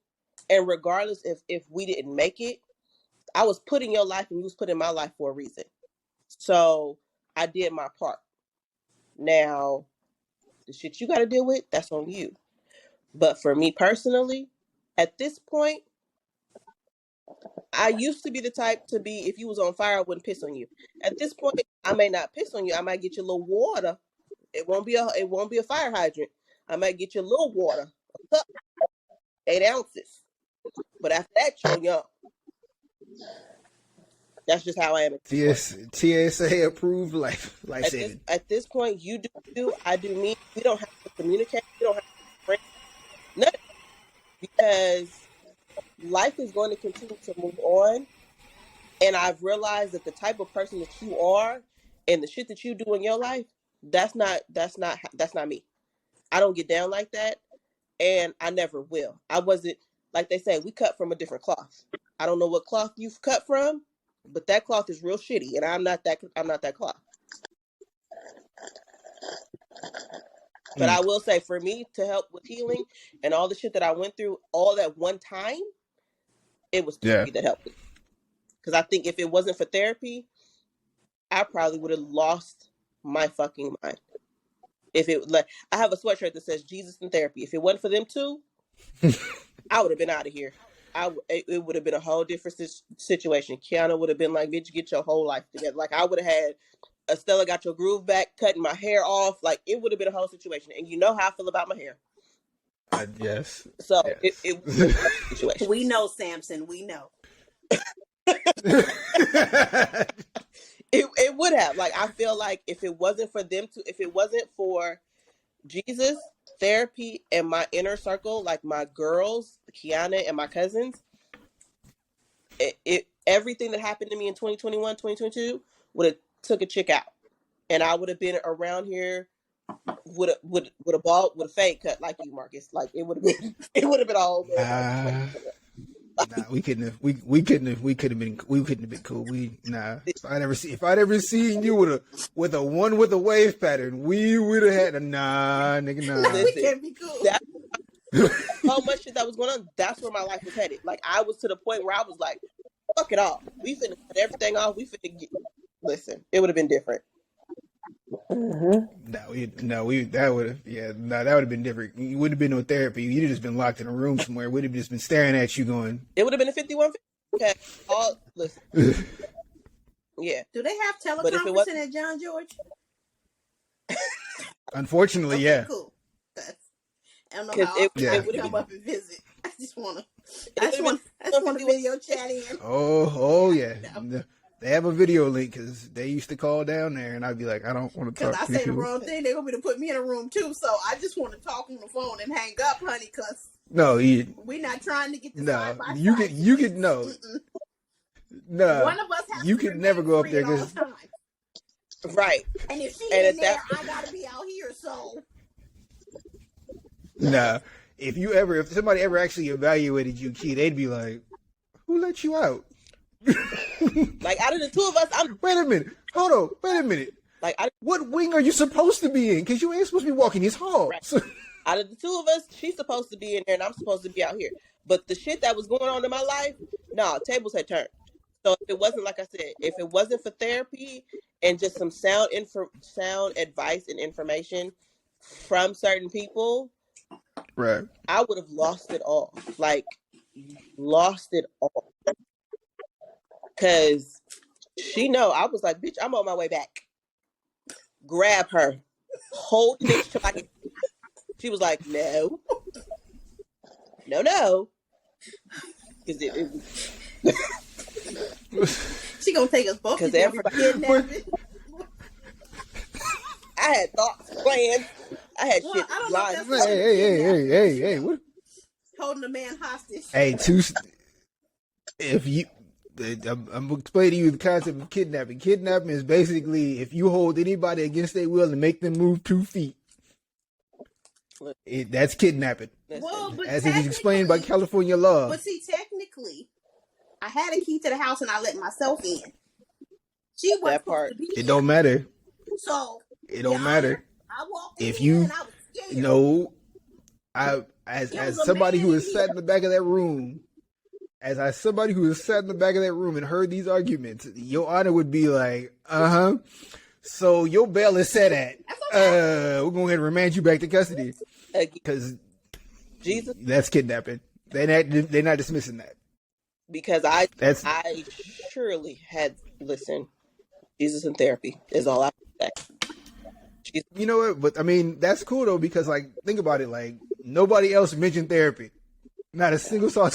And regardless if we didn't make it, I was put in your life and you was put in my life for a reason. So I did my part. Now, the shit you got to deal with, that's on you. But for me personally, at this point, I used to be the type to be, if you was on fire, I wouldn't piss on you. At this point, I may not piss on you. I might get you a little water. It won't be a fire hydrant. I might get you a little water, a cup, 8 ounces. But after that, you're young. That's just how I am at this point. TSA approved life saving. At this point, you do you, I do me. We don't have to communicate. We don't have to be friends. Nothing. Because life is going to continue to move on. And I've realized that the type of person that you are and the shit that you do in your life, that's not me. I don't get down like that, and I never will. I wasn't, like they say, we cut from a different cloth. I don't know what cloth you've cut from, but that cloth is real shitty, and I'm not that cloth. But I will say, for me to help with healing and all the shit that I went through all at one time, it was therapy that helped me. Because I think if it wasn't for therapy, I probably would have lost my fucking mind. If it, like, I have a sweatshirt that says Jesus and therapy. If it wasn't for them two, I would have been out of here. It would have been a whole different situation. Kiana would have been like, bitch, get your whole life together. Like, I would have had Estella got your groove back, cutting my hair off. Like, it would have been a whole situation. And you know how I feel about my hair. Yes. So yes. It was a situation. We know, Samson. We know. It would have. Like, I feel like if it wasn't for Jesus, therapy, and my inner circle, like my girls, Kiana and my cousins, everything that happened to me in 2021, 2022 would have took a chick out. And I would have been around here with a fade cut like you, Marcus. Like it would have been a whole We couldn't have been cool. If I'd ever seen you with a wave pattern, we would have had a nigga. We can't be cool. So much shit that was going on. That's where my life was headed. Like I was to the point where I was like, fuck it all. We finna cut everything off. We finna listen. It would have been different. Mm-hmm. That would have been different. You wouldn't have been no therapy. You'd have just been locked in a room somewhere. Would have just been staring at you going. It would have been a 51. Okay, listen. Yeah. Do they have teleconferencing at John George? Unfortunately, okay, yeah. Cool. I don't know how it would come up and visit. I just want to video chat in. Oh yeah. They have a video link because they used to call down there, and I'd be like, I don't want to talk to you. Because I say the wrong thing, they're going to put me in a room too. So I just want to talk on the phone and hang up, honey, because we're not trying to get the side by side. You could no. No. One of us has you to could never go up there because right. And if she's in there, I got to be out here. So nah. If somebody ever actually evaluated you, Key, they'd be like, who let you out? Like out of the two of us, wait a minute. Hold on. Wait a minute. Like, what wing are you supposed to be in? Because you ain't supposed to be walking these halls. Right. Out of the two of us, she's supposed to be in there, and I'm supposed to be out here. But the shit that was going on in my life, tables had turned. So if it wasn't, like I said, if it wasn't for therapy and just some sound advice and information from certain people, right, I would have lost it all. Like, lost it all. Because I was like, bitch, I'm on my way back. Grab her. Hold the bitch till I can. She was like, no. Because she gonna take us both to kidnapping. I had thoughts, plans. I had shit. Hey, what? Holding a man hostage. Hey, I'm explaining to you the concept of kidnapping. Kidnapping is basically if you hold anybody against their will and make them move 2 feet. That's kidnapping. Well, but as it is explained by California law. But see, technically, I had a key to the house and I let myself in. She was supposed to be It don't matter. So it don't matter. I walked if in you and I was scared. As somebody who has sat in the back of that room. As somebody who has sat in the back of that room and heard these arguments, Your Honor would be like, so your bail is set at, we're going to go ahead and remand you back to custody. Because Jesus, that's kidnapping. They're not dismissing that. Because I surely had, Jesus in therapy is all I say. Jesus. You know what? But I mean, that's cool though, because like, think about it. Like, nobody else mentioned therapy. Not a single soul.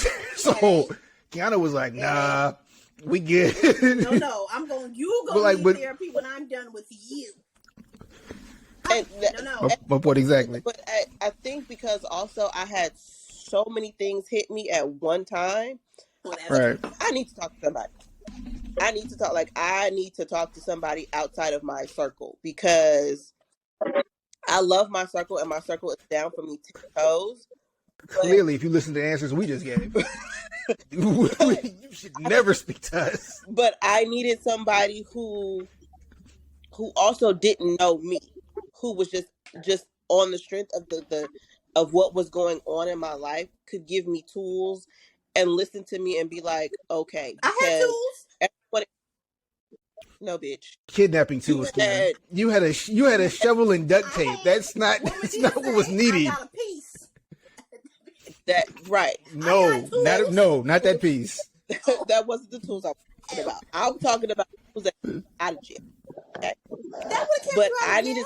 Kiana was like, nah, we good. No, you go need therapy when I'm done with you. My point exactly. But I think because also I had so many things hit me at one time. Right. I need to talk to somebody. I need to talk to somebody outside of my circle because I love my circle and my circle is down for me 10 toes. Clearly, if you listen to the answers we just gave, you should never speak to us. But I needed somebody who also didn't know me, who was just on the strength of what was going on in my life, could give me tools and listen to me and be like, okay. I had tools. No, bitch. Kidnapping tools. You had a shovel and duct tape. That's not what was needed. I got a piece. That right? No, not that piece. That wasn't the tools I was talking about. I'm talking about tools that out of jail. Okay? But I needed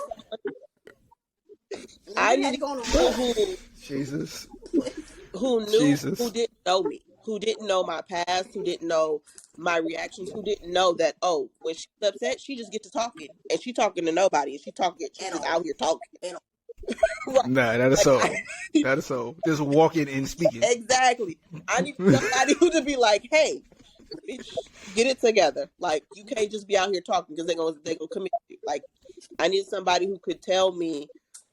Jesus. Who knew, who didn't know me, who didn't know my past, who didn't know my reactions, who didn't know that, when she's upset, she just gets to talking, and she talking to nobody, and she's just out here talking. Right. Nah, that is so. That is so. Just walking and speaking. Exactly. I need somebody who to be like, hey, bitch, get it together. Like, you can't just be out here talking because they're gonna commit you. Like, I need somebody who could tell me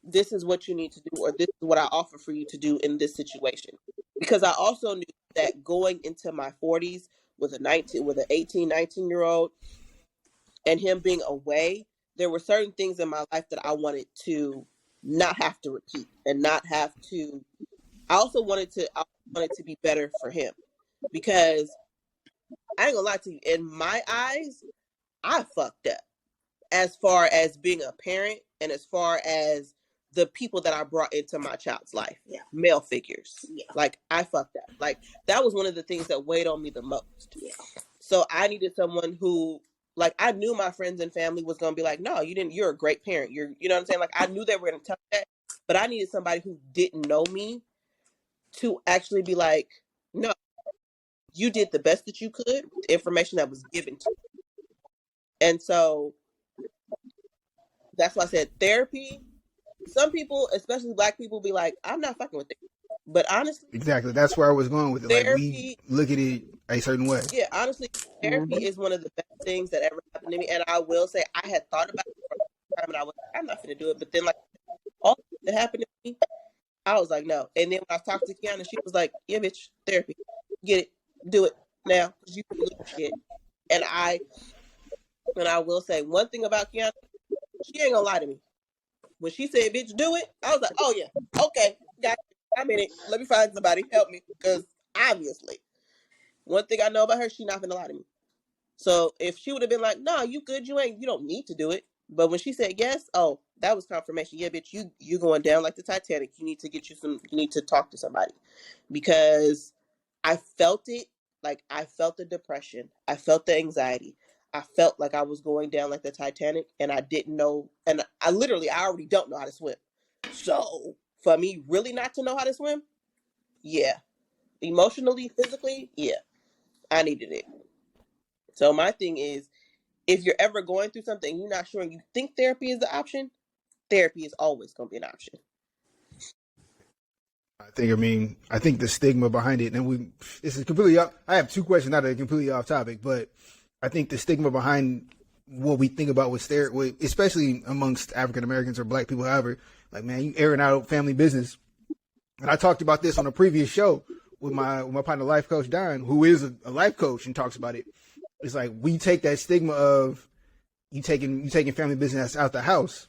this is what you need to do, or this is what I offer for you to do in this situation. Because I also knew that going into my 40s with an 18, 19-year-old and him being away, there were certain things in my life that I wanted to not have to repeat and not have to. I wanted to be better for him, because I ain't gonna lie to you, in my eyes, I fucked up as far as being a parent and as far as the people that I brought into my child's life. Yeah. Male figures. Yeah. Like, I fucked up. Like, that was one of the things that weighed on me the most. Yeah. So I needed someone who, like, I knew my friends and family was going to be like, no, you're a great parent. You know what I'm saying? Like, I knew they were going to tell me that, but I needed somebody who didn't know me to actually be like, no, you did the best that you could with the information that was given to you. And so that's why I said therapy. Some people, especially Black people, be like, I'm not fucking with it. But honestly, Exactly. That's where I was going with it. Like, we look at it a certain way. Yeah, honestly, therapy is one of the best things that ever happened to me. And I will say, I had thought about it for a time, and I was like, I'm not going to do it. But then, like, all that happened to me, I was like, no. And then when I talked to Kiana, she was like, yeah, bitch, therapy. Get it. Do it now, because you can lose shit. And I will say one thing about Kiana, she ain't going to lie to me. When she said, bitch, do it, I was like, oh, yeah, okay, got it. I'm in it. Let me find somebody. Help me. Because obviously, one thing I know about her, she's not going to lie to me. So if she would have been like, no, you good, you don't need to do it. But when she said yes, oh, that was confirmation. Yeah, bitch, you going down like the Titanic. You need to talk to somebody. Because I felt it. Like, I felt the depression. I felt the anxiety. I felt like I was going down like the Titanic, and I didn't know. And I already don't know how to swim. So for me really not to know how to swim, yeah. Emotionally, physically, yeah. I needed it. So my thing is, if you're ever going through something and you're not sure and you think therapy is the option, therapy is always going to be an option. I think the stigma behind it, and this is completely off. I have two questions, not completely off topic, but I think the stigma behind what we think about with therapy, especially amongst African Americans or Black people, however, like, man, you airing out family business. And I talked about this on a previous show with my partner, life coach Don, who is a life coach, and talks about it. It's like, we take that stigma of you taking family business out the house,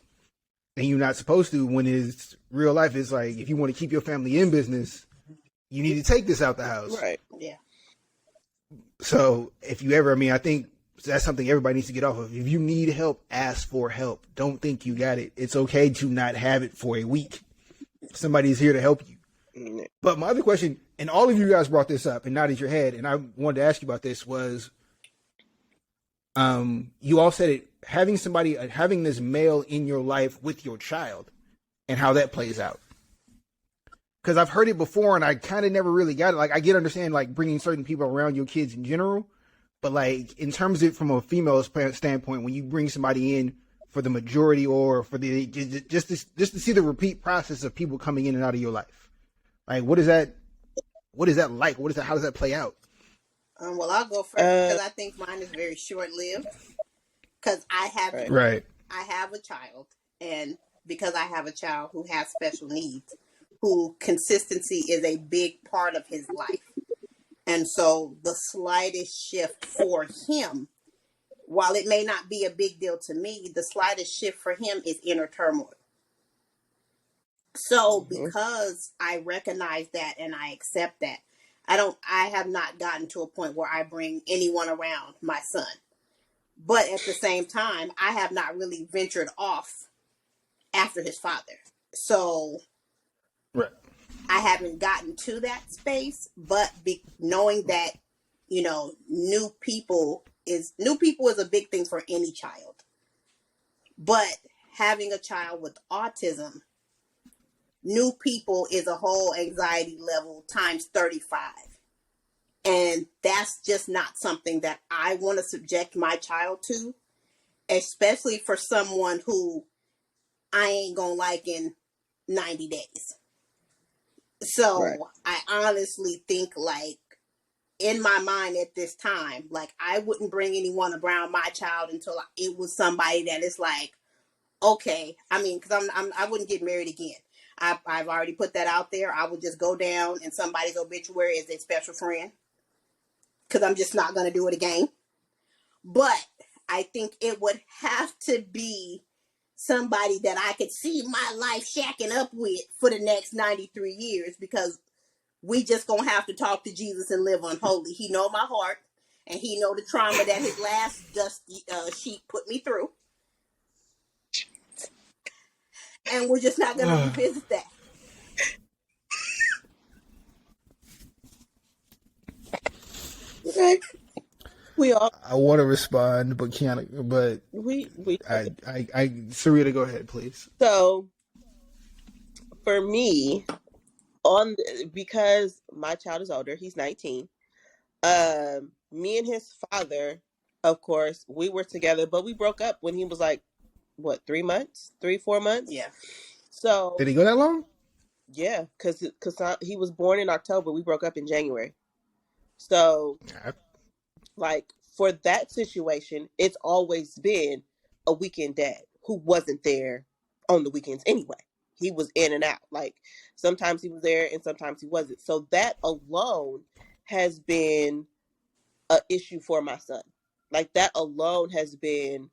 and you're not supposed to, when it's real life. It's like, if you want to keep your family in business, you need to take this out the house. Right. Yeah. So if you ever, I think that's something everybody needs to get off of. If you need help, ask for help. Don't think you got it. It's okay to not have it for a week. Somebody's here to help you. Mm-hmm. But my other question, and all of you guys brought this up and nodded your head, and I wanted to ask you about this, was you all said it, having this male in your life with your child and how that plays out. Because I've heard it before and I kind of never really got it. Like, I understand, like, bringing certain people around your kids in general, but like, in terms of it from a female standpoint, when you bring somebody in for the majority, or for the just to see the repeat process of people coming in and out of your life, like, what is that like? How does that play out? Well, I'll go first because I think mine is very short-lived. Because I have a child, and because I have a child who has special needs, who consistency is a big part of his life. And so the slightest shift for him, while it may not be a big deal to me, the slightest shift for him is inner turmoil. So because I recognize that and I accept that, I have not gotten to a point where I bring anyone around my son. But at the same time, I have not really ventured off after his father. So I haven't gotten to that space, but knowing that, new people is a big thing for any child. But having a child with autism, new people is a whole anxiety level times 35. And that's just not something that I want to subject my child to, especially for someone who I ain't gonna like in 90 days. So I honestly think, like, in my mind at this time, like, I wouldn't bring anyone around my child until it was somebody that is like, okay. I mean, because I wouldn't get married again. I've already put that out there. I would just go down in somebody's obituary as a special friend because I'm just not going to do it again. But I think it would have to be somebody that I could see my life shacking up with for the next 93 years, because we just gonna have to talk to Jesus and live unholy. He know my heart, and he know the trauma that his last dusty sheet put me through, and we're just not gonna revisit that. Okay. We all I want to respond, but Kiana, but we Sarita, go ahead, please. so for me, because my child is older, he's 19. Me and his father, of course, we were together, but we broke up when he was like, what, 4 months? Yeah. So Did he go that long? yeah, because he was born in October. We broke up in January. So like for that situation, it's always been a weekend dad who wasn't there on the weekends anyway. He was in and out. Like sometimes he was there and sometimes he wasn't. So that alone has been an issue for my son. Like that alone has been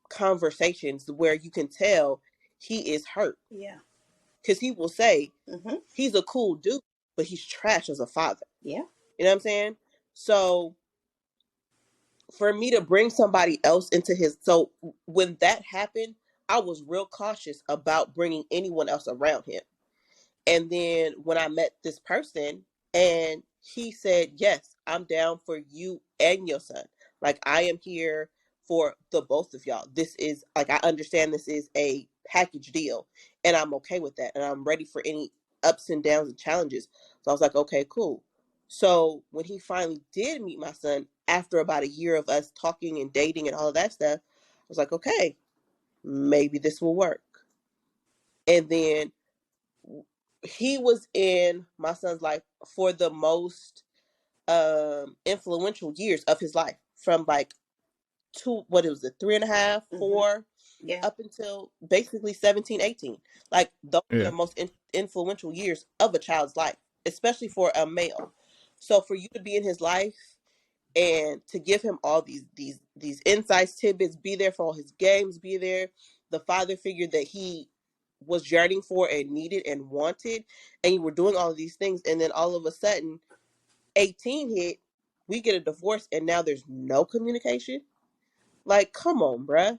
conversations where you can tell he is hurt. Yeah. Because he will say Mm-hmm. he's a cool dude, but he's trash as a father. Yeah. You know what I'm saying? So for me to bring somebody else into so when that happened, I was real cautious about bringing anyone else around him. And then when I met this person and he said, yes, I'm down for you and your son. Like I am here for the both of y'all. This is like, I understand this is a package deal and I'm okay with that. And I'm ready for any ups and downs and challenges. So I was like, okay, cool. So when he finally did meet my son after about a year of us talking and dating and all of that stuff, I was like, okay, maybe this will work. And then he was in my son's life for the most influential years of his life, from like what it was, a 3.5, 4, Yeah. up until basically 17, 18. Like those are the most influential years of a child's life, especially for a male. So for you to be in his life and to give him all these insights, tidbits, be there for all his games, be there, the father figure that he was yearning for and needed and wanted, and you were doing all of these things, and then all of a sudden 18 hit, we get a divorce, and now there's no communication. Like, come on, bruh.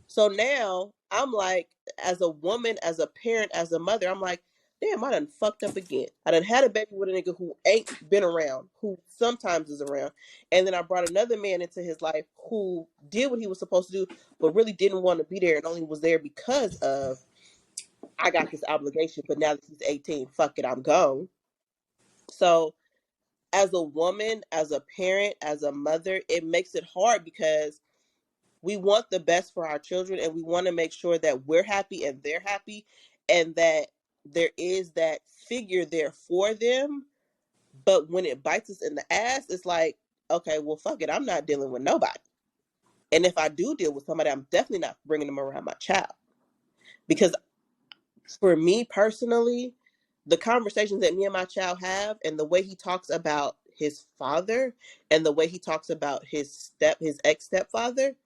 So now I'm like, as a woman, as a parent, as a mother, I'm like, damn, I done fucked up again. I done had a baby with a nigga who ain't been around, who sometimes is around. And then I brought another man into his life who did what he was supposed to do, but really didn't want to be there and only was there because of, I got this obligation, but now that he's 18, fuck it, I'm gone. So as a woman, as a parent, as a mother, it makes it hard because we want the best for our children and we want to make sure that we're happy and they're happy and that there is that figure there for them. But when it bites us in the ass, it's like, okay, well, fuck it. I'm not dealing with nobody. And if I do deal with somebody, I'm definitely not bringing them around my child. Because for me personally, the conversations that me and my child have and the way he talks about his father and the way he talks about his ex-stepfather,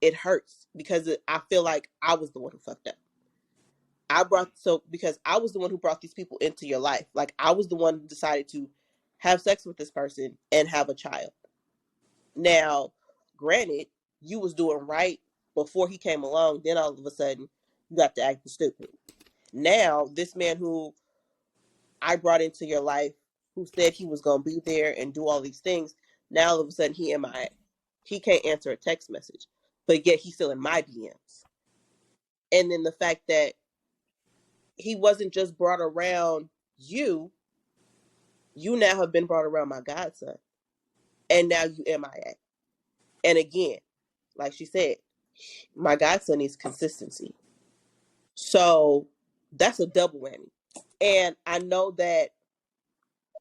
it hurts because I feel like I was the one who fucked up. Because I was the one who brought these people into your life. Like I was the one who decided to have sex with this person and have a child. Now, granted, you was doing right before he came along. Then all of a sudden, you got to act stupid. Now, this man who I brought into your life, who said he was going to be there and do all these things, now all of a sudden he MIA. He can't answer a text message, but yet he's still in my DMs. And then the fact that he wasn't just brought around you now have been brought around my godson. And now you MIA. And again, like she said, my godson needs consistency. So that's a double whammy. And I know that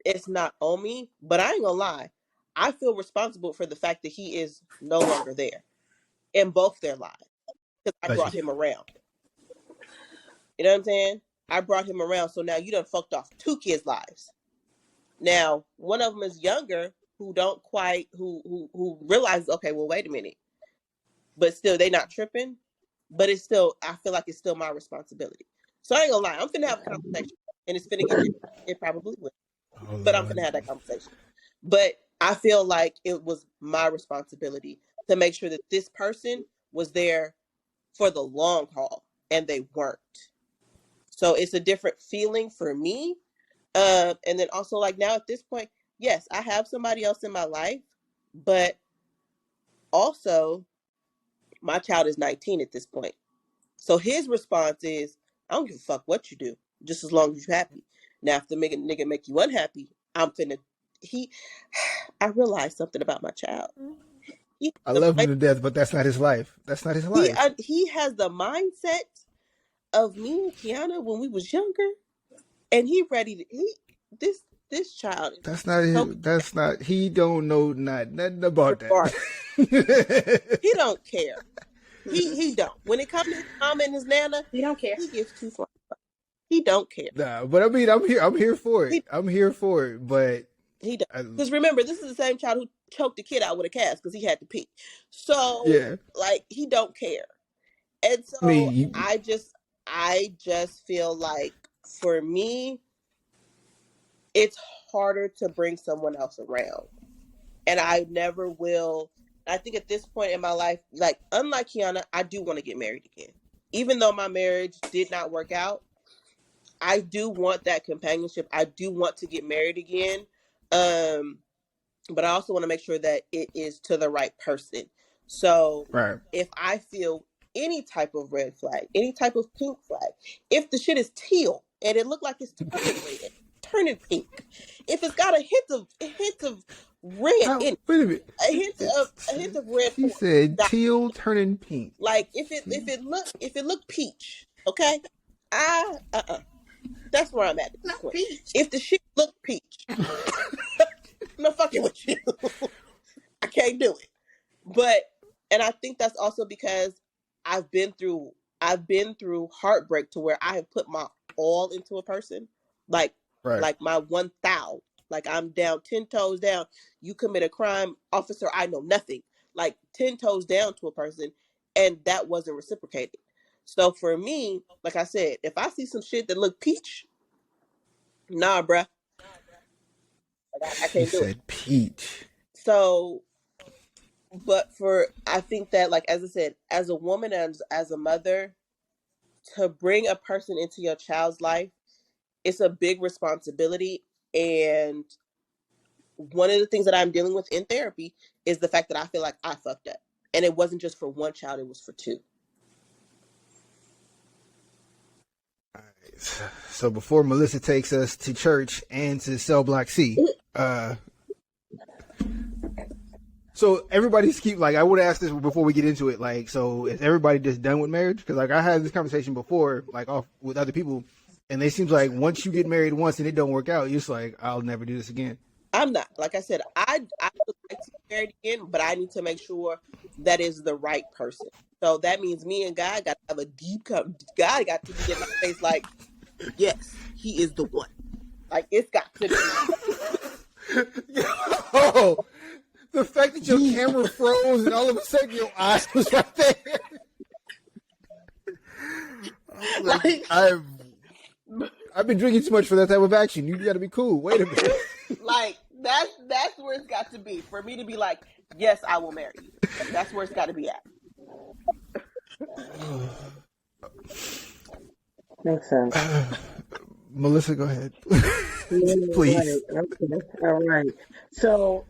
it's not on me, but I ain't gonna lie. I feel responsible for the fact that he is no longer there in both their lives. because I Bless brought you. him around. You know what I'm saying? I brought him around, so now you done fucked off 2 kids' lives. Now, one of them is younger, who don't quite, who realizes, okay, well, wait a minute, but still they not tripping, but it's still, I feel like it's still my responsibility. So I ain't gonna lie, I'm finna have a conversation, and it's finna get different. It probably will, Oh, but I'm Lord. finna have that conversation. But I feel like it was my responsibility to make sure that this person was there for the long haul, and they weren't. So it's a different feeling for me. And then also, like, now at this point, yes, I have somebody else in my life, but also my child is 19 at this point. So his response is, I don't give a fuck what you do, just as long as you're happy. Now, if the nigga make you unhappy, I'm finna. He, I realized something about my child. He I has love the him to death, but that's not his life. That's not his he life. he has the mindset of me and Kiana when we was younger, and he ready to this child is That's not so his. That's not. He don't know nothing about regardless. that. He don't care. He don't. When it comes to his mama and his nana, You don't care. he gives 2 fucks. He don't care. Nah, but I mean, I'm here. I'm here for it. He I'm here for it. But he don't. I, Because remember, this is the same child who choked the kid out with a cast because he had to pee. So yeah, like he don't care. And I so mean, I just feel like for me, it's harder to bring someone else around. And I never will. I think at this point in my life, like unlike Kiana, I do want to get married again. Even though my marriage did not work out, I do want that companionship. I do want to get married again. Um, but I also want to make sure that it is to the right person. So right. if I feel any type of red flag, any type of pink flag, if the shit is teal and it looked like it's turning red, turning pink, if it's got a hint of red in it, Wait a minute. a hint of red She pork, said teal turning pink. like if it look peach, okay, that's where I'm at this Not point. peach. If the shit look peach, I'm not fucking with you. I can't do it. But and I think that's also because I've been through I've been through heartbreak to where I have put my all into a person, like Right. like my 1,000. Like I'm down 10 toes down. You commit a crime, officer, I know nothing. Like 10 toes down to a person, and that wasn't reciprocated. So for me, like I said, if I see some shit that look peach, nah, bruh, like I She can't do it. said peach. So, but I think that, like as I said, as a woman and as a mother, to bring a person into your child's life, it's a big responsibility. And one of the things that I'm dealing with in therapy is the fact that I feel like I fucked up, and it wasn't just for one child; it was for 2. All right. So before Melissa takes us to church and to Cell Block C, so everybody's keep like I would ask this before we get into it. Like, so is everybody just done with marriage? Because like I had this conversation before, like off with other people, and it seems like once you get married once and it don't work out, you're just like, I'll never do this again. I'm not. Like I said, I would like to get married again, but I need to make sure that is the right person. So that means me and God got to have a deep God got to be in my face like, yes, he is the one. Like it's got to be. Oh, the fact that your camera froze and all of a sudden your eyes was right there. Like, I've been drinking too much for that type of action. You got to be cool. Wait a minute. like that's where it's got to be for me to be like, yes, I will marry you. That's where it's got to be at. Makes sense. Melissa, go ahead. Yeah, Please. right. Okay. All right. So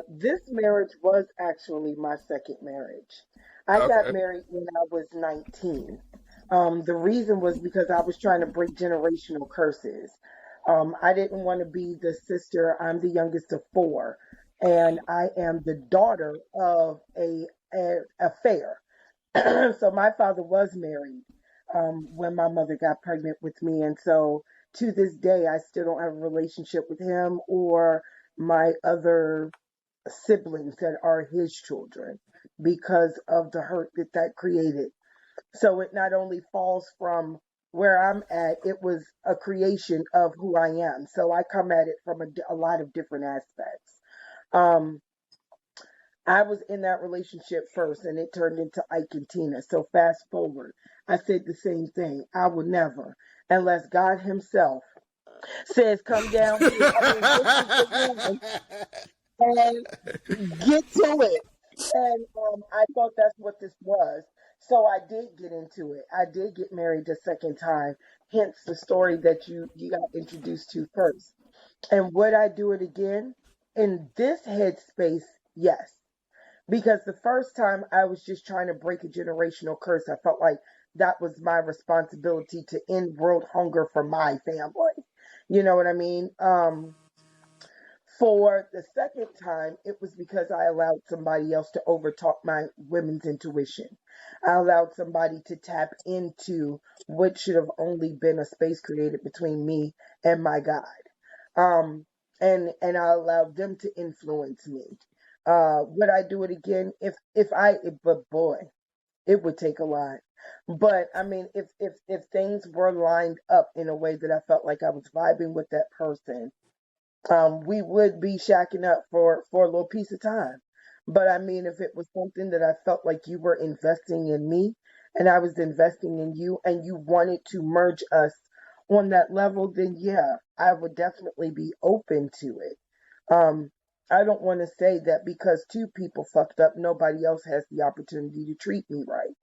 this marriage was actually my second marriage. I got Okay. married when I was 19. The reason was because I was trying to break generational curses. I didn't want to be the sister. I'm the youngest of 4, and I am the daughter of a affair. So my father was married when my mother got pregnant with me, and so to this day, I still don't have a relationship with him or my other siblings that are his children because of the hurt that created. So it not only falls from where I'm at, it was a creation of who I am. So I come at it from a lot of different aspects. Um, I was in that relationship first and it turned into Ike and Tina. So fast forward, I said the same thing. I will never, unless God Himself says, come down here. I mean, this is the one and get to it. And I thought that's what this was. So I did get into it. I did get married the second time, hence the story that you got introduced to first. And would I do it again? In this headspace, yes. Because the first time I was just trying to break a generational curse. I felt like that was my responsibility to end world hunger for my family. You know what I mean? For the second time, it was because I allowed somebody else to overtalk my women's intuition. I allowed somebody to tap into what should have only been a space created between me and my God. And I allowed them to influence me. Would I do it again? But boy, it would take a lot. But I mean, if things were lined up in a way that I felt like I was vibing with that person, we would be shacking up for a little piece of time. But I mean, if it was something that I felt like you were investing in me and I was investing in you and you wanted to merge us on that level, then yeah, I would definitely be open to it. Um, I don't want to say that because two people fucked up, nobody else has the opportunity to treat me right.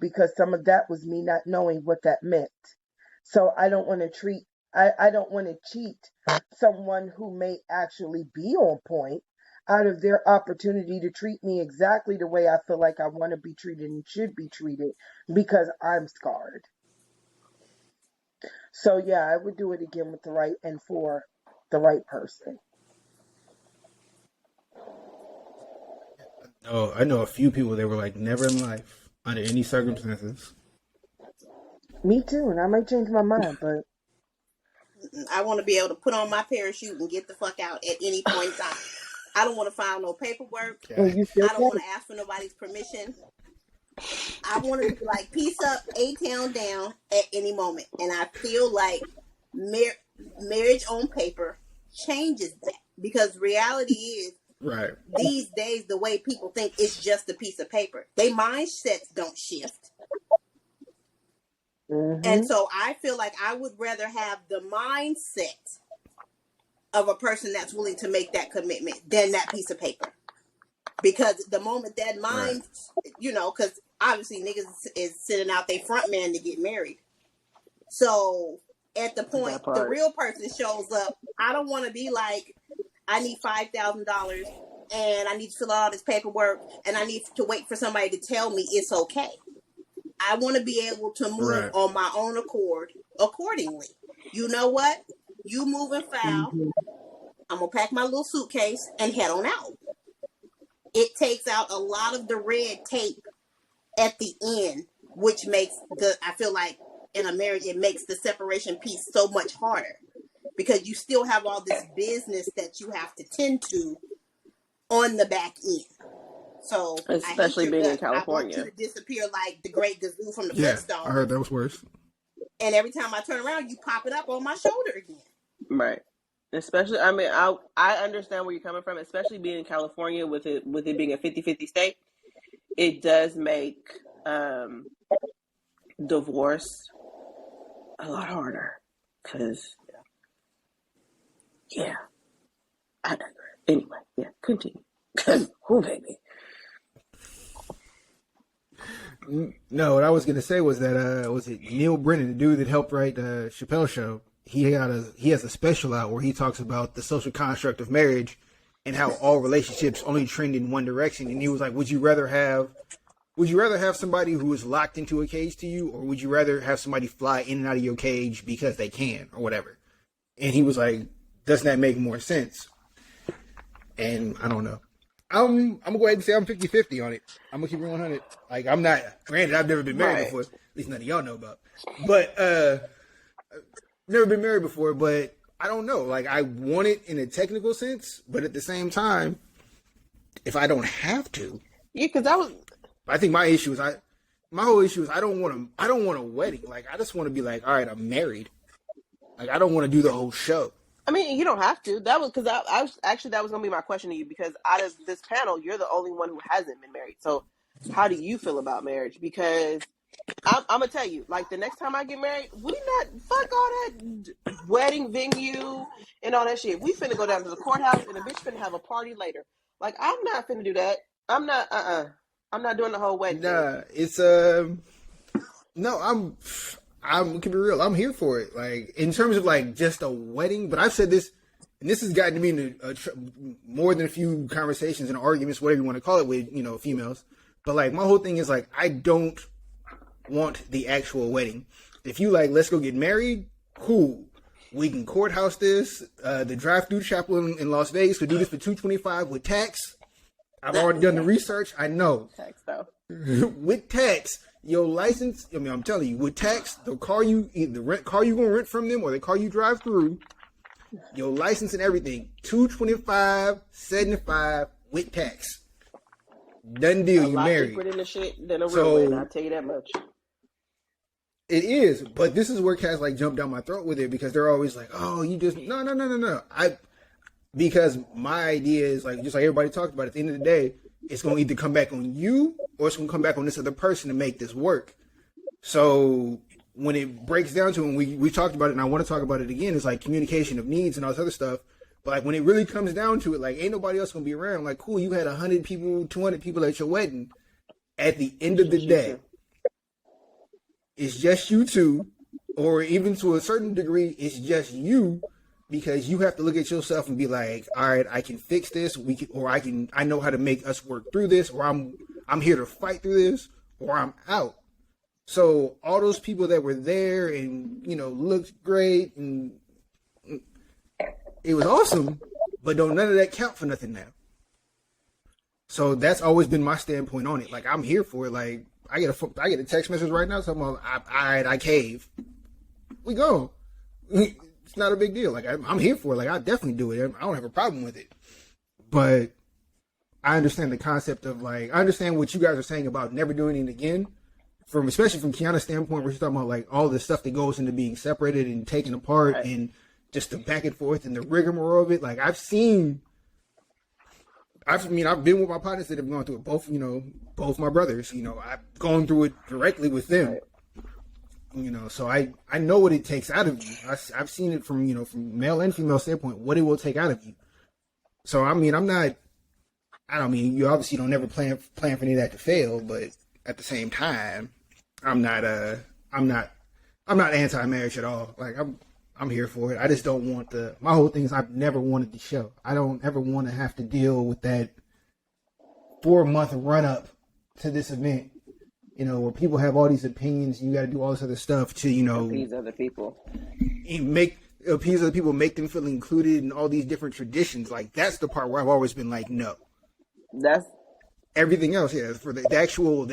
Because some of that was me not knowing what that meant. So I don't want to cheat someone who may actually be on point out of their opportunity to treat me exactly the way I feel like I want to be treated and should be treated because I'm scarred. So yeah, I would do it again with the right and for the right person. Oh, I know a few people that were like, never in life, under any circumstances. Me too, and I might change my mind, but I want to be able to put on my parachute and get the fuck out at any point in time. I don't want to file no paperwork. Okay. you still I don't can. want to ask for nobody's permission. I want to be like, peace up, A-town down at any moment. And I feel like marriage on paper changes that. Because reality is, Right. these days, the way people think it's just a piece of paper. They mindsets don't shift. And so I feel like I would rather have the mindset of a person that's willing to make that commitment than that piece of paper. Because the moment that mind, because obviously niggas is sitting out their front man to get married. So at the point the real person shows up, I don't want to be like, I need $5,000 and I need to fill out all this paperwork and I need to wait for somebody to tell me it's okay. I want to be able to move on my own accord accordingly. You know what? You move and file. I'm going to pack my little suitcase and head on out. It takes out a lot of the red tape at the end, which makes I feel like in a marriage, it makes the separation piece so much harder because you still have all this business that you have to tend to on the back end. So especially being in California, I want you to disappear like the Great Gazoo from the Flintstones. I heard that was worse. And every time I turn around, you pop it up on my shoulder again. Right. Especially, I mean, I understand where you're coming from, especially being in California with it being a 50-50 state. It does make divorce a lot harder because, I digress. Anyway, continue. Oh, baby. No, what I was gonna say was that was it Neil Brennan, the dude that helped write the Chappelle Show? He has a special out where he talks about the social construct of marriage and how all relationships only trend in one direction. And he was like, would you rather have somebody who is locked into a cage to you, or would you rather have somebody fly in and out of your cage because they can or whatever? And he was like, doesn't that make more sense? And I don't know. I'm gonna go ahead and say I'm 50-50 on it. I'm gonna keep it 100. Like, I'm not, granted, I've never been married before, at least none of y'all know about. But never been married before, but I don't know. Like, I want it in a technical sense, but at the same time, if I don't have to, because I think my issue is my whole issue is I don't want a wedding. Like, I just want to be like, all right, I'm married. Like, I don't want to do the whole show. I mean, you don't have to. That was because I was actually, that was gonna be my question to you, because out of this panel, you're the only one who hasn't been married. So, how do you feel about marriage? Because I'm gonna tell you, like, the next time I get married, we not fuck all that wedding venue and all that shit. We finna go down to the courthouse and the bitch finna have a party later. Like, I'm not finna do that. I'm not. I'm not doing the whole wedding. Nah, it's no. I'm to be real. I'm here for it. Like, in terms of like just a wedding, but I've said this, and this has gotten to me in more than a few conversations and arguments, whatever you want to call it, with females. But like, my whole thing is like, I don't want the actual wedding. If you like, let's go get married, cool. We can courthouse this. The drive-through chapel in Las Vegas could do this for $225 with tax. I've already done the research. I know. Tax though. With tax, your license. I mean, I'm telling you, with tax, the car you gonna rent from them, or the car you drive through, your license and everything, $225, $75 with tax. Done deal. You married. Cheaper than the shit than a real wedding. I'll tell you that much. It is, but this is where cats like jump down my throat with it, because they're always like, "Oh, you just no." Because my idea is like, just like everybody talked about, at the end of the day, it's gonna either come back on you or it's gonna come back on this other person to make this work. So when it breaks down to, and we talked about it, and I want to talk about it again, it's like communication of needs and all this other stuff. But like, when it really comes down to it, like, ain't nobody else gonna be around. Like, cool, you had 100 people, 200 people at your wedding. At the end of the day, it's just you two, or even to a certain degree, it's just you, because you have to look at yourself and be like, all right, I can fix this. I know how to make us work through this, or I'm here to fight through this, or I'm out. So all those people that were there and, looked great and it was awesome, but don't none of that count for nothing now. So that's always been my standpoint on it. Like, I'm here for it. Like, I get a text message right now. Talking about, I cave. We go. It's not a big deal. Like, I'm here for it. Like, I definitely do it. I don't have a problem with it. But I understand the concept of, like, I understand what you guys are saying about never doing it again. Especially from Kiana's standpoint, where she's talking about like all the stuff that goes into being separated and taken apart, right, and just the back and forth and the rigmarole of it. Like, I've been with my partners that have gone through it. Both my brothers. I've gone through it directly with them. Right. So I know what it takes out of you. I've seen it from male and female standpoint, what it will take out of you. So I mean, you obviously don't ever plan for any of that to fail, but at the same time, I'm not anti-marriage at all. Like, I'm here for it. I just don't want my whole thing is I've never wanted the show. I don't ever want to have to deal with that 4-month run up to this event, where people have all these opinions and you got to do all this other stuff to, appease other people, appease other people, make them feel included in all these different traditions. Like, that's the part where I've always been like, no. That's everything else. Yeah, for the actual